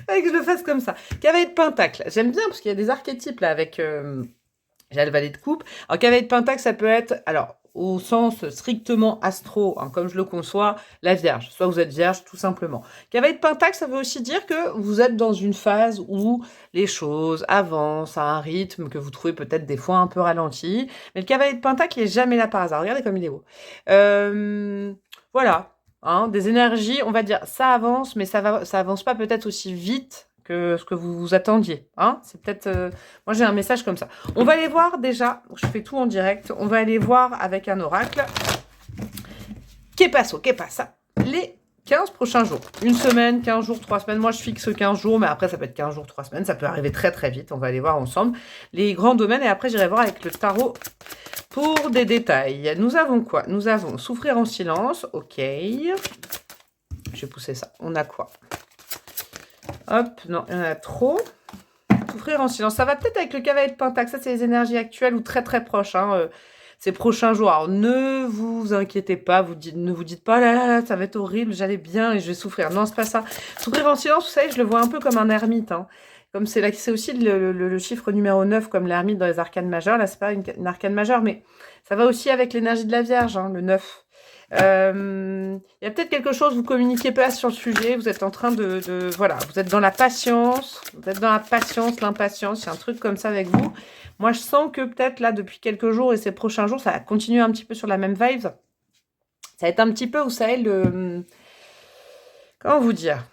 Fallait que je le fasse comme ça. Cavalier de Pentacle, j'aime bien parce qu'il y a des archétypes là avec... j'ai le valet de coupe. Alors cavalier de Pentacle, ça peut être... Alors, au sens strictement astro, hein, comme je le conçois, la Vierge. Soit vous êtes Vierge, tout simplement. Cavalier de Pentacle, ça veut aussi dire que vous êtes dans une phase où les choses avancent à un rythme que vous trouvez peut-être des fois un peu ralenti. Mais le Cavalier de Pentacle, il n'est jamais là par hasard. Regardez comme il est beau. Voilà. Hein, des énergies, on va dire, ça avance, mais ça avance pas peut-être aussi vite que ce que vous vous attendiez. Hein, c'est peut-être... Moi, j'ai un message comme ça. On va aller voir déjà, je fais tout en direct, on va aller voir avec un oracle. Que passa, les 15 prochains jours. Une semaine, 15 jours, 3 semaines. Moi, je fixe 15 jours, mais après, ça peut être 15 jours, 3 semaines. Ça peut arriver très, très vite. On va aller voir ensemble les grands domaines. Et après, j'irai voir avec le tarot pour des détails. Nous avons quoi? Nous avons souffrir en silence. Ok. Je vais pousser ça. On a quoi? Hop, non, il y en a trop. Souffrir souffrir en silence. Ça va peut-être avec le cavalier de Pentacle. Ça, c'est les énergies actuelles ou très très proches. Hein, ces prochains jours. Alors, ne vous inquiétez pas. Ne vous dites pas, oh là là, là, ça va être horrible, j'allais bien et je vais souffrir. Non, c'est pas ça. Souffrir en silence, vous savez, je le vois un peu comme un ermite. Hein. Comme c'est là, c'est aussi le chiffre numéro 9, comme l'ermite dans les arcanes majeures. Là, c'est pas une arcane majeure, mais ça va aussi avec l'énergie de la Vierge, hein, le 9. Il y a peut-être quelque chose, vous communiquez pas sur le sujet, vous êtes en train voilà, vous êtes dans la patience, l'impatience, il y a un truc comme ça avec vous. Moi, je sens que peut-être là, depuis quelques jours et ces prochains jours, ça va continuer un petit peu sur la même vibe. Ça va être un petit peu, vous savez, comment vous dire?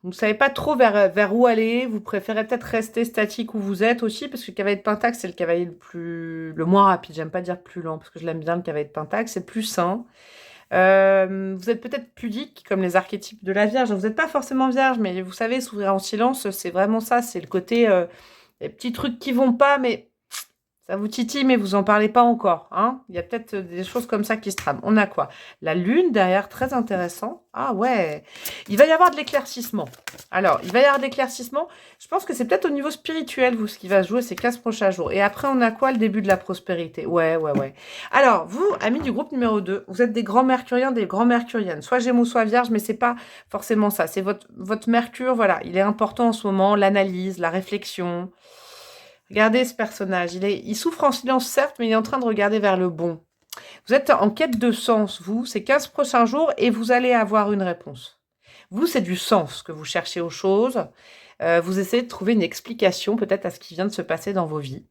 Vous ne savez pas trop vers où aller, vous préférez peut-être rester statique où vous êtes aussi, parce que le cavalier de Pentacle, c'est le cavalier le moins rapide. J'aime pas dire plus lent, parce que je l'aime bien, le cavalier de Pentacle, c'est plus sain. Vous êtes peut-être pudique, comme les archétypes de la Vierge. Vous n'êtes pas forcément Vierge, mais vous savez, s'ouvrir en silence, c'est vraiment ça. C'est le côté, les petits trucs qui vont pas, mais ça vous titille, mais vous en parlez pas encore. Hein, il y a peut-être des choses comme ça qui se trament. On a quoi? La lune derrière, très intéressant. Ah ouais, il va y avoir de l'éclaircissement. Alors, il va y avoir de l'éclaircissement. Je pense que c'est peut-être au niveau spirituel, vous, ce qui va se jouer ces 15 prochains jours. Et après, on a quoi? Le début de la prospérité. Ouais. Alors, vous, amis du groupe numéro 2, vous êtes des grands mercuriens, des grands mercuriennes. Soit Gémeaux, soit Vierge, mais c'est pas forcément ça. C'est votre Mercure, voilà. Il est important en ce moment, l'analyse, la réflexion. Regardez ce personnage. Il souffre en silence, certes, mais il est en train de regarder vers le bon. Vous êtes en quête de sens, vous, ces 15 prochains jours, et vous allez avoir une réponse. Vous, c'est du sens que vous cherchez aux choses. Vous essayez de trouver une explication peut-être à ce qui vient de se passer dans vos vies,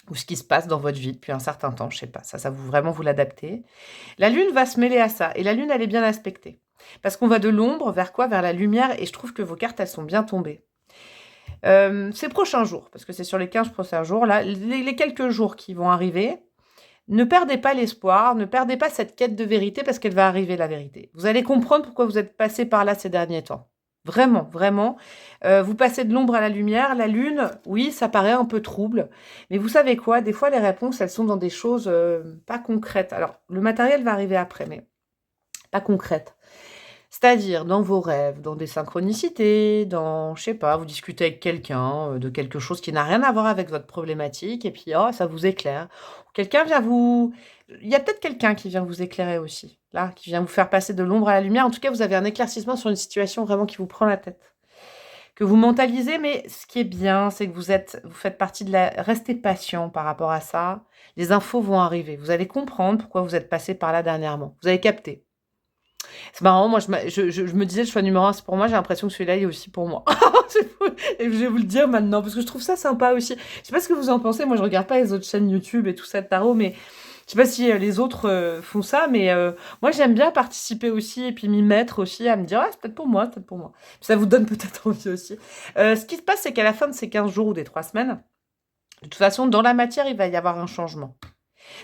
ou ce qui se passe dans votre vie depuis un certain temps, je sais pas. Ça vous vraiment vous l'adaptez. La lune va se mêler à ça, et la lune, elle est bien aspectée. Parce qu'on va de l'ombre vers quoi? Vers la lumière, et je trouve que vos cartes, elles sont bien tombées. Ces prochains jours, parce que c'est sur les 15 prochains jours, là, les quelques jours qui vont arriver, ne perdez pas l'espoir, ne perdez pas cette quête de vérité, parce qu'elle va arriver, la vérité. Vous allez comprendre pourquoi vous êtes passé par là ces derniers temps. Vraiment, vraiment. Vous passez de l'ombre à la lumière. La lune, oui, ça paraît un peu trouble. Mais vous savez quoi? Des fois, les réponses, elles sont dans des choses pas concrètes. Alors, le matériel va arriver après, mais pas concrètes. C'est-à-dire dans vos rêves, dans des synchronicités, dans, je sais pas, vous discutez avec quelqu'un de quelque chose qui n'a rien à voir avec votre problématique, et puis oh, ça vous éclaire. Quelqu'un vient vous... Il y a peut-être quelqu'un qui vient vous éclairer aussi, là, qui vient vous faire passer de l'ombre à la lumière. En tout cas, vous avez un éclaircissement sur une situation vraiment qui vous prend la tête, que vous mentalisez, mais ce qui est bien, c'est que vous faites partie de la... Restez patient par rapport à ça. Les infos vont arriver. Vous allez comprendre pourquoi vous êtes passé par là dernièrement. Vous allez capter. C'est marrant, moi je me disais le choix numéro 1 c'est pour moi, j'ai l'impression que celui-là il est aussi pour moi. C'est fou. Et je vais vous le dire maintenant, parce que je trouve ça sympa aussi. Je sais pas ce que vous en pensez, moi je regarde pas les autres chaînes YouTube et tout ça de tarot, mais je sais pas si les autres font ça, mais moi j'aime bien participer aussi et puis m'y mettre aussi, à me dire, ah c'est peut-être pour moi, c'est peut-être pour moi. Ça vous donne peut-être envie aussi. Ce qui se passe, c'est qu'à la fin de ces 15 jours ou des 3 semaines, de toute façon, dans la matière, il va y avoir un changement.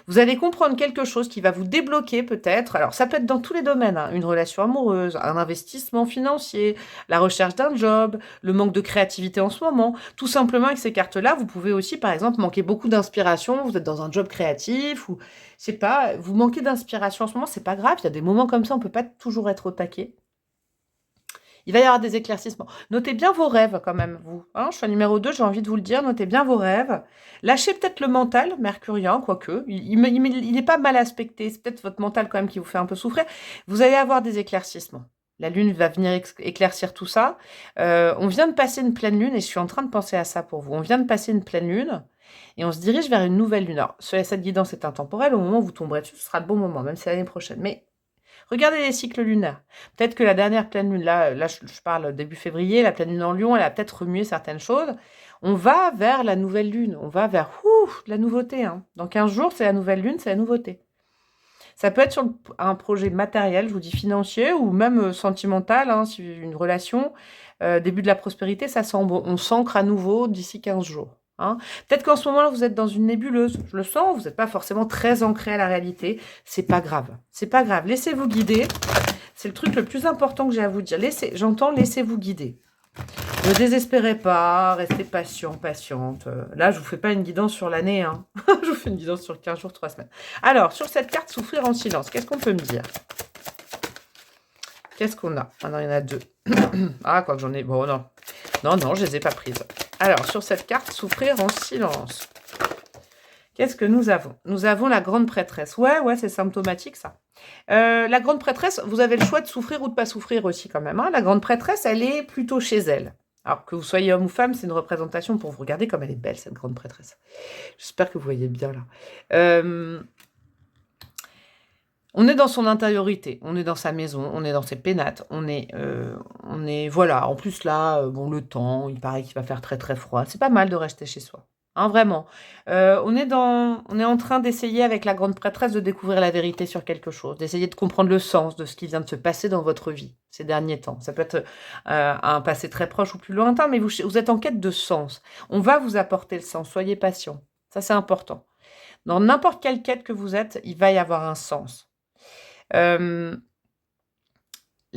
Vous allez comprendre quelque chose qui va vous débloquer peut-être. Alors, ça peut être dans tous les domaines. Hein. Une relation amoureuse, un investissement financier, la recherche d'un job, le manque de créativité en ce moment. Tout simplement, avec ces cartes-là, vous pouvez aussi, par exemple, manquer beaucoup d'inspiration. Vous êtes dans un job créatif ou, je sais pas, vous manquez d'inspiration en ce moment. C'est pas grave. Il y a des moments comme ça, on peut pas toujours être au taquet. Il va y avoir des éclaircissements. Notez bien vos rêves quand même, vous. Hein, choix numéro 2, j'ai envie de vous le dire. Notez bien vos rêves. Lâchez peut-être le mental, mercurien, quoique. Il n'est pas mal aspecté. C'est peut-être votre mental quand même qui vous fait un peu souffrir. Vous allez avoir des éclaircissements. La lune va venir éclaircir tout ça. On vient de passer une pleine lune et je suis en train de penser à ça pour vous. On vient de passer une pleine lune et on se dirige vers une nouvelle lune. Alors, cette guidance est intemporelle. Au moment où vous tomberez dessus, ce sera le bon moment, même si c'est l'année prochaine. Mais regardez les cycles lunaires. Peut-être que la dernière pleine lune, là je parle début février, la pleine lune en Lion, elle a peut-être remué certaines choses. On va vers la nouvelle lune, on va vers la nouveauté. Hein. Dans 15 jours, c'est la nouvelle lune, c'est la nouveauté. Ça peut être sur un projet matériel, je vous dis financier, ou même sentimental, hein, si une relation, début de la prospérité, ça semble, on s'ancre à nouveau d'ici 15 jours. Hein. Peut-être qu'en ce moment-là, vous êtes dans une nébuleuse. Je le sens, vous n'êtes pas forcément très ancré à la réalité. C'est pas grave. C'est pas grave. Laissez-vous guider. C'est le truc le plus important que j'ai à vous dire. J'entends, laissez-vous guider. Ne désespérez pas. Restez patient, patiente. Là, je vous fais pas une guidance sur l'année. Hein. Je vous fais une guidance sur 15 jours, 3 semaines. Alors, sur cette carte, souffrir en silence. Qu'est-ce qu'on peut me dire? Qu'est-ce qu'on a? Ah non, il y en a 2. Ah, quoi que j'en ai... Bon, non. Non, je les ai pas prises. Alors, sur cette carte, souffrir en silence. Qu'est-ce que nous avons? Nous avons la grande prêtresse. Ouais, c'est symptomatique, ça. La grande prêtresse, vous avez le choix de souffrir ou de pas souffrir aussi, quand même. Hein. La grande prêtresse, elle est plutôt chez elle. Alors, que vous soyez homme ou femme, c'est une représentation pour vous. Regardez comme elle est belle, cette grande prêtresse. J'espère que vous voyez bien, là. On est dans son intériorité, on est dans sa maison, on est dans ses pénates, on est, voilà. En plus là, bon, le temps, il paraît qu'il va faire très très froid. C'est pas mal de rester chez soi, hein, vraiment. On est en train d'essayer avec la grande prêtresse de découvrir la vérité sur quelque chose, d'essayer de comprendre le sens de ce qui vient de se passer dans votre vie ces derniers temps. Ça peut être un passé très proche ou plus lointain, mais vous êtes en quête de sens. On va vous apporter le sens, soyez patient. Ça, c'est important. Dans n'importe quelle quête que vous êtes, il va y avoir un sens. La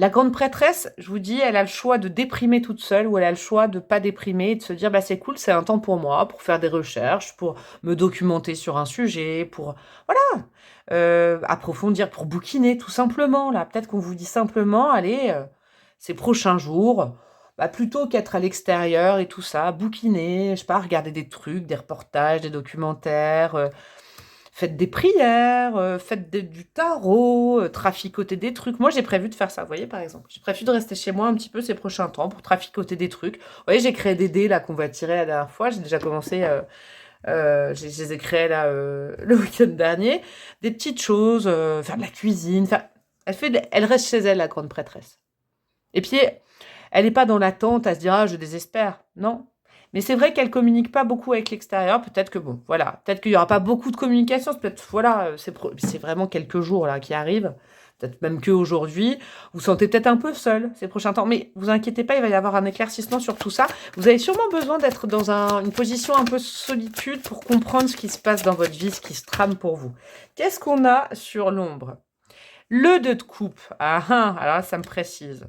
grande prêtresse, je vous dis, elle a le choix de déprimer toute seule ou elle a le choix de pas déprimer et de se dire bah c'est cool, c'est un temps pour moi, pour faire des recherches, pour me documenter sur un sujet, pour voilà, approfondir, pour bouquiner tout simplement là. Peut-être qu'on vous dit simplement, allez, ces prochains jours, bah, plutôt qu'être à l'extérieur et tout ça, bouquiner, je sais pas, regarder des trucs, des reportages, des documentaires. Faites des prières, faites du tarot, traficoter des trucs. Moi, j'ai prévu de faire ça, vous voyez, par exemple. J'ai prévu de rester chez moi un petit peu ces prochains temps pour traficoter des trucs. Vous voyez, j'ai créé des dés là qu'on va tirer la dernière fois. J'ai déjà commencé, je les ai créés là le week-end dernier. Des petites choses, faire de la cuisine. Elle reste chez elle, la grande prêtresse. Et puis, elle n'est pas dans l'attente à se dire ah, je désespère. Non. Mais c'est vrai qu'elle communique pas beaucoup avec l'extérieur. Peut-être que bon, voilà, peut-être qu'il y aura pas beaucoup de communication. Peut-être voilà, c'est vraiment quelques jours là qui arrivent. Peut-être même que aujourd'hui, vous sentez peut-être un peu seul ces prochains temps. Mais vous inquiétez pas, il va y avoir un éclaircissement sur tout ça. Vous avez sûrement besoin d'être dans une position un peu solitude pour comprendre ce qui se passe dans votre vie, ce qui se trame pour vous. Qu'est-ce qu'on a sur l'ombre? Le 2 de coupe. Ah, alors là, ça me précise.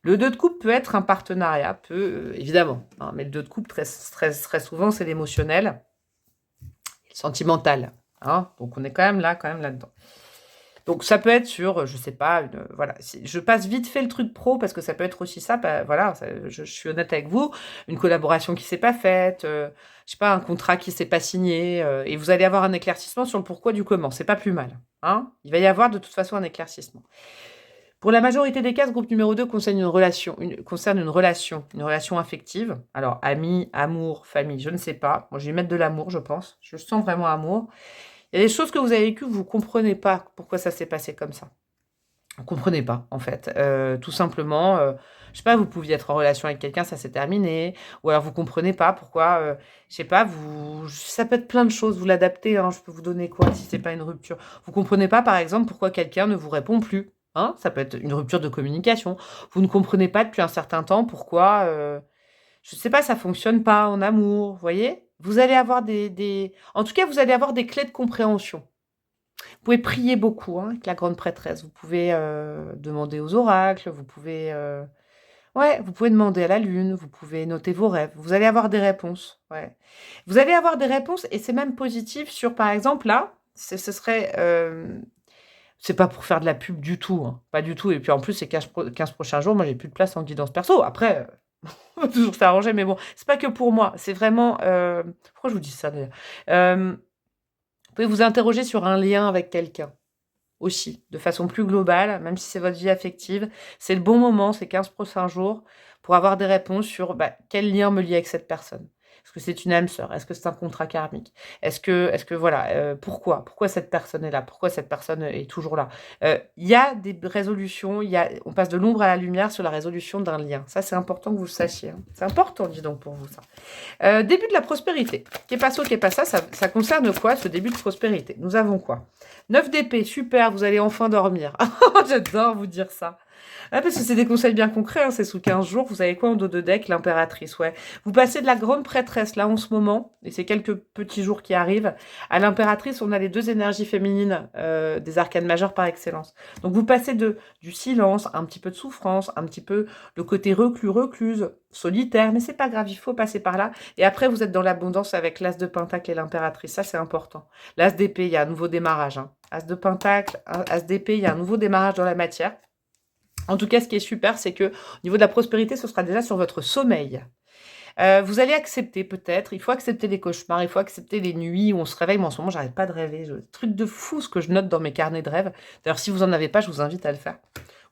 Le 2 de coupe peut être un partenariat, évidemment. Hein, mais le 2 de coupe, très souvent, c'est l'émotionnel et le sentimental. Hein, donc, on est quand même là-dedans. Donc, ça peut être sur, je sais pas, voilà. Je passe vite fait le truc pro parce que ça peut être aussi ça. Voilà, je suis honnête avec vous. Une collaboration qui s'est pas faite, je sais pas, un contrat qui s'est pas signé, et vous allez avoir un éclaircissement sur le pourquoi du comment. C'est pas plus mal. Hein, il va y avoir de toute façon un éclaircissement. Pour la majorité des cas, ce groupe numéro 2 concerne une relation affective. Alors, amis, amour, famille, je ne sais pas. Moi, je vais mettre de l'amour, je pense. Je sens vraiment amour. Il y a des choses que vous avez vécues que vous ne comprenez pas pourquoi ça s'est passé comme ça. Vous ne comprenez pas, en fait. Tout simplement, je sais pas, vous pouviez être en relation avec quelqu'un, ça s'est terminé. Ou alors, vous ne comprenez pas pourquoi, je sais pas, ça peut être plein de choses. Vous l'adaptez, hein, je peux vous donner quoi si c'est pas une rupture. Vous ne comprenez pas, par exemple, pourquoi quelqu'un ne vous répond plus. Hein, ça peut être une rupture de communication. Vous ne comprenez pas depuis un certain temps pourquoi, je ne sais pas, ça ne fonctionne pas en amour, vous voyez? Vous allez avoir en tout cas, vous allez avoir des clés de compréhension. Vous pouvez prier beaucoup, hein, avec la grande prêtresse. Vous pouvez demander aux oracles, vous pouvez demander à la lune, vous pouvez noter vos rêves. Vous allez avoir des réponses. Ouais. Vous allez avoir des réponses et c'est même positif sur, par exemple, là, ce serait c'est pas pour faire de la pub du tout, hein, pas du tout. Et puis en plus, ces 15 prochains jours, moi, j'ai plus de place en guidance perso. Après, on va toujours s'arranger, mais bon, c'est pas que pour moi. C'est vraiment. Pourquoi je vous dis ça d'ailleurs? Vous pouvez vous interroger sur un lien avec quelqu'un aussi, de façon plus globale, même si c'est votre vie affective. C'est le bon moment, ces 15 prochains jours, pour avoir des réponses sur quel lien me lie avec cette personne. Est-ce que c'est une âme sœur? Est-ce que c'est un contrat karmique? Est-ce que voilà, pourquoi? Pourquoi cette personne est là? Pourquoi cette personne est toujours là? Il y a des résolutions, on passe de l'ombre à la lumière sur la résolution d'un lien. Ça, c'est important que vous le sachiez. Hein. C'est important, dis donc, pour vous, ça. Début de la prospérité. Qu'est pas ça, ça concerne quoi, ce début de prospérité? Nous avons quoi? 9 d'épée, super, vous allez enfin dormir. J'adore vous dire ça. Ah, parce que c'est des conseils bien concrets, hein, c'est sous 15 jours. Vous avez quoi en dos de deck? L'impératrice, ouais. Vous passez de la grande prêtresse, là, en ce moment, et c'est quelques petits jours qui arrivent. À l'impératrice, on a les 2 énergies féminines des arcanes majeures par excellence. Donc, vous passez du silence, un petit peu de souffrance, un petit peu le côté recluse, solitaire, mais c'est pas grave, il faut passer par là. Et après, vous êtes dans l'abondance avec l'as de pentacle et l'impératrice. Ça, c'est important. L'as d'épée, il y a un nouveau démarrage. Hein. As de pentacle, as d'épée, il y a un nouveau démarrage dans la matière. En tout cas, ce qui est super, c'est que au niveau de la prospérité, ce sera déjà sur votre sommeil. Vous allez accepter peut-être, il faut accepter les cauchemars, il faut accepter les nuits où on se réveille. Moi, en ce moment, j'arrête pas de rêver. Truc de fou ce que je note dans mes carnets de rêves. D'ailleurs, si vous en avez pas, je vous invite à le faire.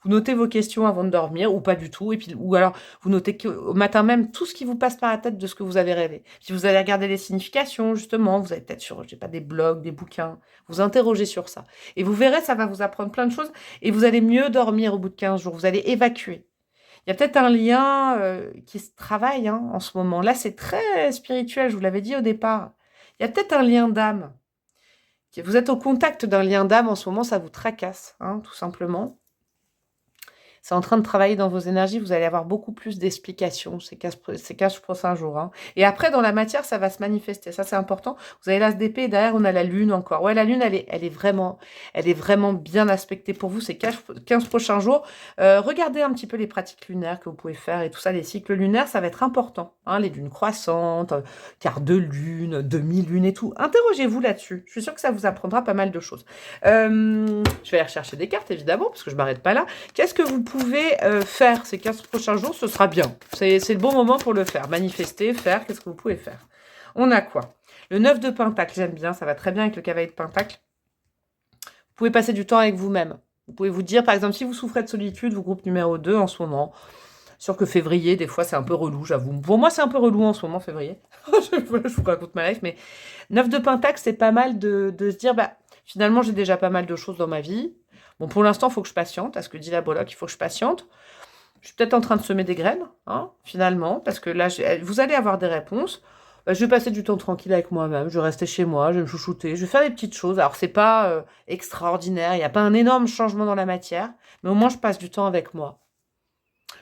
Vous notez vos questions avant de dormir, ou pas du tout, et puis, ou alors vous notez au matin même tout ce qui vous passe par la tête de ce que vous avez rêvé. Puis vous allez regarder les significations, justement, vous allez peut-être sur, je sais pas, des blogs, des bouquins, vous interrogez sur ça. Et vous verrez, ça va vous apprendre plein de choses, et vous allez mieux dormir au bout de 15 jours, vous allez évacuer. Il y a peut-être un lien qui se travaille hein, en ce moment. Là, c'est très spirituel, je vous l'avais dit au départ. Il y a peut-être un lien d'âme. Vous êtes au contact d'un lien d'âme en ce moment, ça vous tracasse, hein, tout simplement. C'est en train de travailler dans vos énergies, vous allez avoir beaucoup plus d'explications ces 15 prochains jours. Hein. Et après, dans la matière, ça va se manifester. Ça, c'est important. Vous avez l'as d'épée et derrière, on a la lune encore. Ouais, la lune, elle est vraiment bien aspectée pour vous ces 15 prochains jours. Regardez un petit peu les pratiques lunaires que vous pouvez faire et tout ça. Les cycles lunaires, ça va être important. Hein, les lunes croissantes, quart de lune, demi-lune et tout. Interrogez-vous là-dessus. Je suis sûre que ça vous apprendra pas mal de choses. Je vais aller rechercher des cartes, évidemment, parce que je m'arrête pas là. Qu'est-ce que vous pouvez faire ces 15 prochains jours? Ce sera bien. C'est le bon moment pour le faire. Manifester, faire, qu'est-ce que vous pouvez faire? On a quoi? Le 9 de Pentacle, j'aime bien, ça va très bien avec le cavalier de Pentacle. Vous pouvez passer du temps avec vous-même. Vous pouvez vous dire, par exemple, si vous souffrez de solitude, vous groupe numéro 2 en ce moment. Sûr que février, des fois, c'est un peu relou, j'avoue. Pour moi, c'est un peu relou en ce moment, février. je vous raconte ma life, mais 9 de Pentacle, c'est pas mal de se dire, bah, finalement, j'ai déjà pas mal de choses dans ma vie. Bon, pour l'instant, il faut que je patiente, à ce que dit la breloque, il faut que je patiente. Je suis peut-être en train de semer des graines, hein, finalement, parce que là, vous allez avoir des réponses. Bah, je vais passer du temps tranquille avec moi-même, je vais rester chez moi, je vais me chouchouter, je vais faire des petites choses. Alors, c'est pas extraordinaire, il n'y a pas un énorme changement dans la matière, mais au moins, je passe du temps avec moi.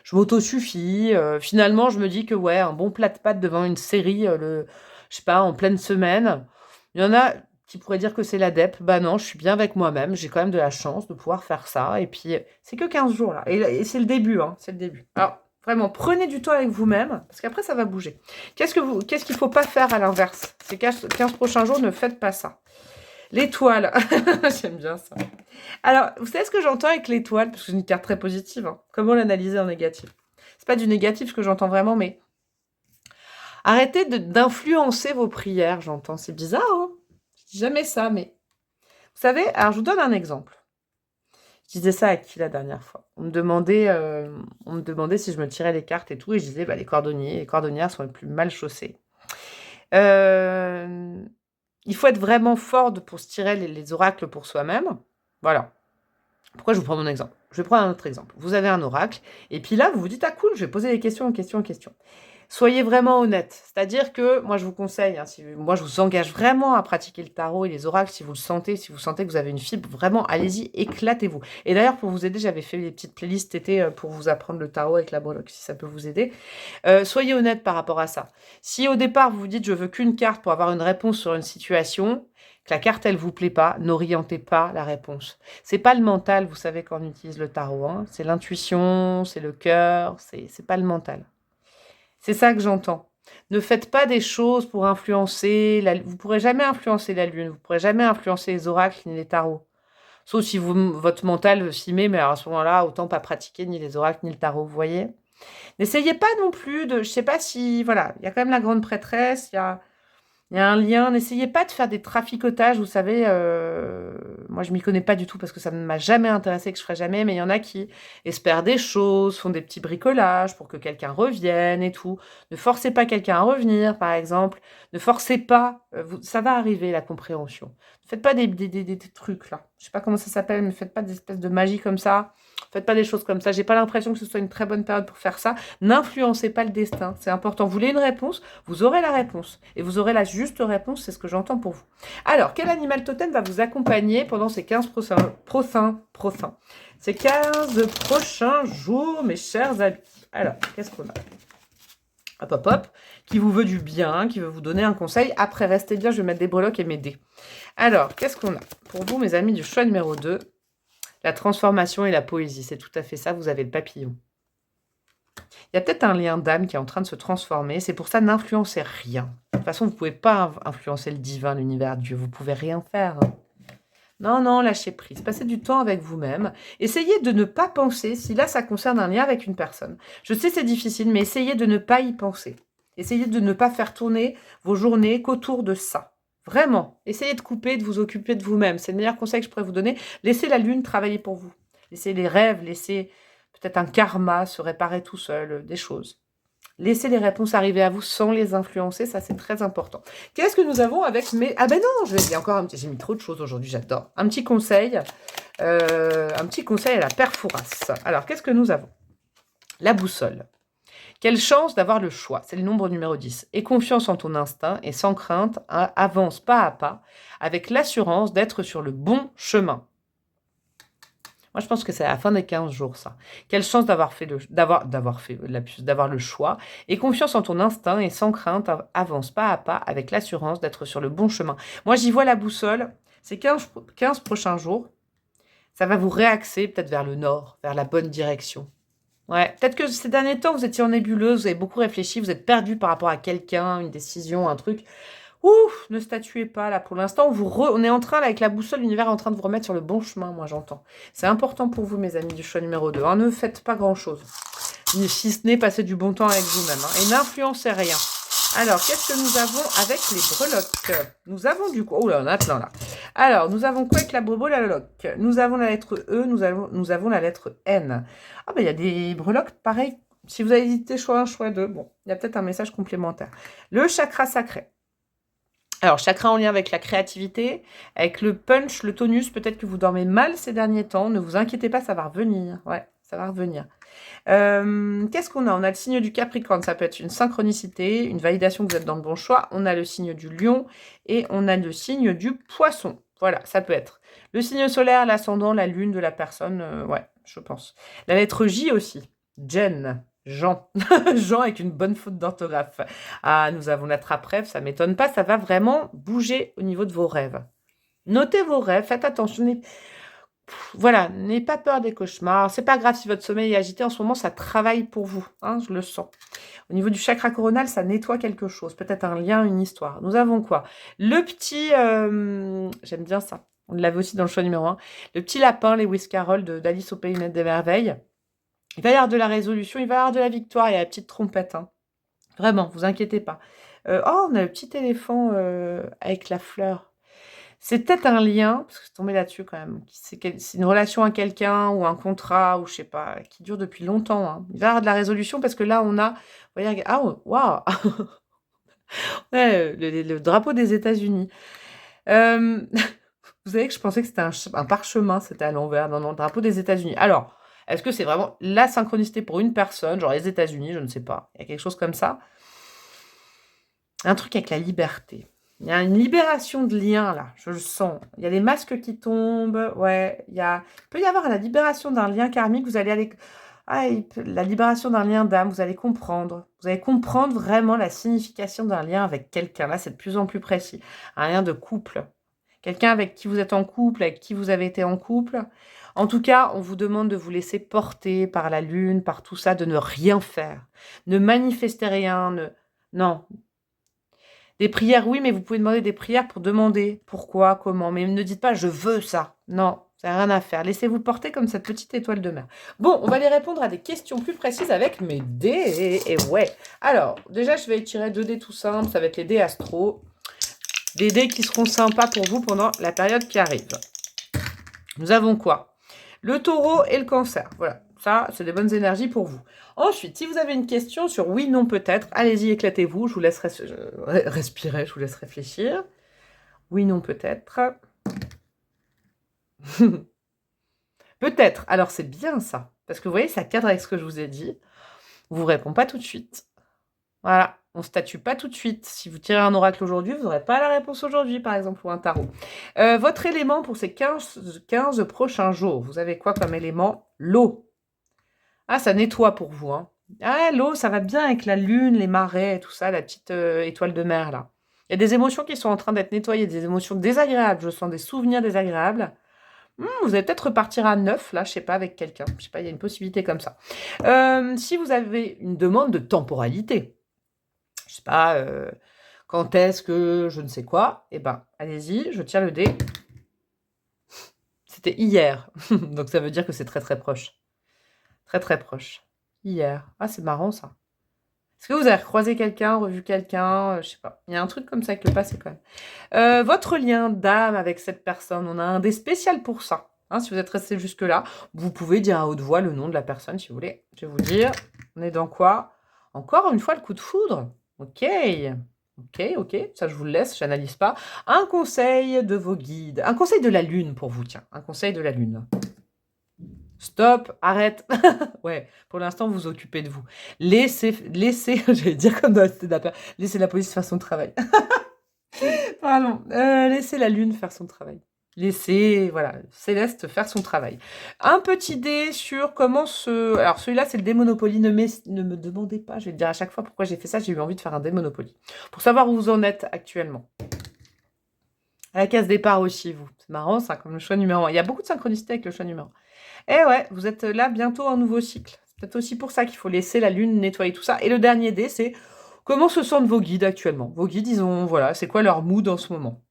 Je m'auto-suffis. Finalement, je me dis que, ouais, un bon plat de pâtes devant une série, je sais pas, en pleine semaine. Il y en a qui pourraient dire que c'est l'adepte. Bah non, je suis bien avec moi-même. J'ai quand même de la chance de pouvoir faire ça. Et puis, c'est que 15 jours, là. Et c'est le début, hein. C'est le début. Alors, vraiment, prenez du temps avec vous-même, parce qu'après, ça va bouger. Qu'est-ce qu'il ne faut pas faire à l'inverse? Ces 15 prochains jours, ne faites pas ça. L'étoile. J'aime bien ça. Alors, vous savez ce que j'entends avec l'étoile? Parce que c'est une carte très positive. Hein. Comment l'analyser en négatif? C'est pas du négatif ce que j'entends vraiment, mais arrêtez d'influencer vos prières, j'entends. C'est bizarre, hein? Je dis jamais ça, mais... Vous savez, alors je vous donne un exemple. Je disais ça à qui la dernière fois? On me demandait si je me tirais les cartes et tout, et je disais, bah, les cordonnières sont les plus mal chaussées. Il faut être vraiment fort pour se tirer les oracles pour soi-même. Voilà. Pourquoi je vous prends mon exemple? Je vais prendre un autre exemple. Vous avez un oracle, et puis là, vous vous dites, ah cool, je vais poser des questions. Soyez vraiment honnête. C'est-à-dire que, moi, je vous conseille, hein, moi, je vous engage vraiment à pratiquer le tarot et les oracles, si vous le sentez, si vous sentez que vous avez une fibre, vraiment, allez-y, éclatez-vous. Et d'ailleurs, pour vous aider, j'avais fait des petites playlists été pour vous apprendre le tarot avec la breloque, si ça peut vous aider. Soyez honnête par rapport à ça. Si au départ, vous vous dites, je veux qu'une carte pour avoir une réponse sur une situation, que la carte, elle vous plaît pas, n'orientez pas la réponse. C'est pas le mental, vous savez, quand on utilise le tarot, hein. C'est l'intuition, c'est le cœur, c'est pas le mental. C'est ça que j'entends. Ne faites pas des choses pour influencer. Vous ne pourrez jamais influencer la lune. Vous ne pourrez jamais influencer les oracles ni les tarots. Sauf si votre mental s'y met, mais alors à ce moment-là, autant pas pratiquer ni les oracles ni le tarot, vous voyez. N'essayez pas non plus de... Je sais pas si... Voilà, il y a quand même la grande prêtresse, il y a un lien. N'essayez pas de faire des traficotages, vous savez. Moi, je m'y connais pas du tout parce que ça ne m'a jamais intéressé, que je ferai jamais. Mais il y en a qui espèrent des choses, font des petits bricolages pour que quelqu'un revienne et tout. Ne forcez pas quelqu'un à revenir, par exemple. Ne forcez pas. Ça va arriver, la compréhension. Ne faites pas des trucs, là. Je sais pas comment ça s'appelle, mais faites pas des espèces de magie comme ça. Faites pas des choses comme ça. J'ai pas l'impression que ce soit une très bonne période pour faire ça. N'influencez pas le destin. C'est important. Vous voulez une réponse? Vous aurez la réponse. Et vous aurez la juste réponse. C'est ce que j'entends pour vous. Alors, quel animal totem va vous accompagner pendant ces 15 ces 15 prochains jours, mes chers amis? Alors, qu'est-ce qu'on a? Hop, hop, hop. Qui vous veut du bien, qui veut vous donner un conseil. Après, restez bien, je vais mettre des breloques et mes dés. Alors, qu'est-ce qu'on a? Pour vous, mes amis du choix numéro 2, la transformation et la poésie. C'est tout à fait ça, vous avez le papillon. Il y a peut-être un lien d'âme qui est en train de se transformer. C'est pour ça, n'influencez rien. De toute façon, vous ne pouvez pas influencer le divin, l'univers, Dieu. Vous ne pouvez rien faire. Non, non, lâchez prise. Passez du temps avec vous-même. Essayez de ne pas penser, si là, ça concerne un lien avec une personne. Je sais, c'est difficile, mais essayez de ne pas y penser. Essayez de ne pas faire tourner vos journées qu'autour de ça. Vraiment, essayez de couper, de vous occuper de vous-même. C'est le meilleur conseil que je pourrais vous donner. Laissez la lune travailler pour vous. Laissez les rêves, laissez peut-être un karma se réparer tout seul, des choses. Laissez les réponses arriver à vous sans les influencer, ça c'est très important. Qu'est-ce que nous avons avec mes... Ah ben non, il y a encore un petit... J'ai mis trop de choses aujourd'hui, j'adore. Un petit conseil à la Père Fouras. Alors, qu'est-ce que nous avons? La boussole. Quelle chance d'avoir le choix, c'est le nombre numéro 10. Et confiance en ton instinct et sans crainte, avance pas à pas, avec l'assurance d'être sur le bon chemin. Moi, je pense que c'est à la fin des 15 jours, ça. Quelle chance d'avoir le choix. Et confiance en ton instinct et sans crainte, avance pas à pas, avec l'assurance d'être sur le bon chemin. Moi, j'y vois la boussole, c'est 15 prochains jours. Ça va vous réaxer peut-être vers le nord, vers la bonne direction. Ouais, peut-être que ces derniers temps, vous étiez en nébuleuse, vous avez beaucoup réfléchi, vous êtes perdu par rapport à quelqu'un, une décision, un truc. Ouf, ne statuez pas là pour l'instant. On est en train, là, avec la boussole, l'univers est en train de vous remettre sur le bon chemin, moi j'entends. C'est important pour vous, mes amis du choix numéro 2. Hein, ne faites pas grand-chose. Si ce n'est passer du bon temps avec vous-même. Hein, et n'influencez rien. Alors, qu'est-ce que nous avons avec les breloques? Nous avons du coup... Oh là, on a plein là. Alors, nous avons quoi avec la breloque? Nous avons la lettre E, nous avons la lettre N. Ah ben, il y a des breloques, pareil. Si vous avez hésité, choix 1, choix 2, bon, il y a peut-être un message complémentaire. Le chakra sacré. Alors, chakra en lien avec la créativité, avec le punch, le tonus. Peut-être que vous dormez mal ces derniers temps. Ne vous inquiétez pas, ça va revenir. Ouais, ça va revenir. Qu'est-ce qu'on a? On a le signe du Capricorne, ça peut être une synchronicité, une validation que vous êtes dans le bon choix. On a le signe du Lion et on a le signe du Poisson. Voilà, ça peut être. Le signe solaire, l'ascendant, la lune de la personne, ouais, je pense. La lettre J aussi. Jen. Jean. Jean avec une bonne faute d'orthographe. Ah, nous avons la trappe rêve, ça m'étonne pas, ça va vraiment bouger au niveau de vos rêves. Notez vos rêves, faites attention. Voilà, n'ayez pas peur des cauchemars. C'est pas grave si votre sommeil est agité en ce moment, ça travaille pour vous, hein, je le sens. Au niveau du chakra coronal, ça nettoie quelque chose, peut-être un lien, une histoire. Nous avons quoi? Le petit, j'aime bien ça, on l'avait aussi dans le choix numéro 1, le petit lapin, les Carroll d'Alice au Pays des Merveilles. Il va y avoir de la résolution, il va y avoir de la victoire, il y a la petite trompette. Hein. Vraiment, vous inquiétez pas. Oh, on a le petit éléphant avec la fleur. C'est peut-être un lien, parce que je suis tombée là-dessus quand même. C'est une relation à quelqu'un ou un contrat, ou je sais pas, qui dure depuis longtemps. Hein. Il va y avoir de la résolution parce que là, on a. Vous voyez, ah, waouh! Ouais, le drapeau des États-Unis. Vous savez que je pensais que c'était un parchemin, c'était à l'envers. Non, non, le drapeau des États-Unis. Alors, est-ce que c'est vraiment la synchronicité pour une personne, genre les États-Unis, je ne sais pas. Il y a quelque chose comme ça. Un truc avec la liberté. Il y a une libération de liens, là, je le sens. Il y a les masques qui tombent, ouais. Il peut y avoir la libération d'un lien karmique, vous allez aller... Ah, la libération d'un lien d'âme, vous allez comprendre. Vous allez comprendre vraiment la signification d'un lien avec quelqu'un. Là, c'est de plus en plus précis. Un lien de couple. Quelqu'un avec qui vous êtes en couple, avec qui vous avez été en couple. En tout cas, on vous demande de vous laisser porter par la lune, par tout ça, de ne rien faire. Ne manifester rien, non. Des prières, oui, mais vous pouvez demander des prières pour demander pourquoi, comment. Mais ne dites pas « je veux ça ». Non, ça n'a rien à faire. Laissez-vous porter comme cette petite étoile de mer. Bon, on va aller répondre à des questions plus précises avec mes dés. Et ouais. Alors, déjà, je vais tirer 2 dés tout simples. Ça va être les dés astro. Des dés qui seront sympas pour vous pendant la période qui arrive. Nous avons quoi? Le taureau et le cancer. Voilà, ça, c'est des bonnes énergies pour vous. Ensuite, si vous avez une question sur oui, non, peut-être, allez-y, éclatez-vous. Je vous laisse respirer, je vous laisse réfléchir. Oui, non, peut-être. Peut-être. Alors, c'est bien ça. Parce que vous voyez, ça cadre avec ce que je vous ai dit. On ne vous répond pas tout de suite. Voilà. On ne statue pas tout de suite. Si vous tirez un oracle aujourd'hui, vous n'aurez pas la réponse aujourd'hui, par exemple, ou un tarot. Votre élément pour ces 15 prochains jours, vous avez quoi comme élément? L'eau. Ah, ça nettoie pour vous. Hein. Ah, l'eau, ça va bien avec la lune, les marais, tout ça, la petite étoile de mer, là. Il y a des émotions qui sont en train d'être nettoyées, des émotions désagréables. Je sens des souvenirs désagréables. Vous allez peut-être repartir à 9, là, je sais pas, avec quelqu'un. Je sais pas, il y a une possibilité comme ça. Si vous avez une demande de temporalité, je sais pas, quand est-ce que je ne sais quoi, eh ben, allez-y, je tire le dé. C'était hier, donc ça veut dire que c'est très très proche. Très très proche. Hier. Ah, c'est marrant ça. Est-ce que vous avez recroisé quelqu'un, revu quelqu'un, je sais pas. Il y a un truc comme ça avec le passé quand même. Votre lien d'âme avec cette personne, on a un dé spécial pour ça. Hein, si vous êtes resté jusque-là, vous pouvez dire à haute voix le nom de la personne si vous voulez. Je vais vous dire, on est dans quoi? Encore une fois, le coup de foudre. Ok. Ok, ça je vous le laisse, j'analyse pas. Un conseil de vos guides. Un conseil de la lune pour vous, tiens. Un conseil de la lune. Stop, arrête. Ouais, pour l'instant, vous vous occupez de vous. Laissez, j'allais dire comme dans la cité d'appel, laissez la police faire son travail. Pardon, laissez la lune faire son travail. Laissez, voilà, Céleste faire son travail. Un petit dé sur comment se... Alors, celui-là, c'est le dé Monopoly. Ne me demandez pas, je vais te dire à chaque fois pourquoi j'ai fait ça. J'ai eu envie de faire un dé Monopoly. Pour savoir où vous en êtes actuellement. À la case départ aussi, vous. C'est marrant, ça, comme le choix numéro 1. Il y a beaucoup de synchronicité avec le choix numéro 1. Eh ouais, vous êtes là bientôt un nouveau cycle. C'est peut-être aussi pour ça qu'il faut laisser la lune nettoyer tout ça. Et le dernier dé, c'est comment se sentent vos guides actuellement. Vos guides, ils ont, voilà, c'est quoi leur mood en ce moment?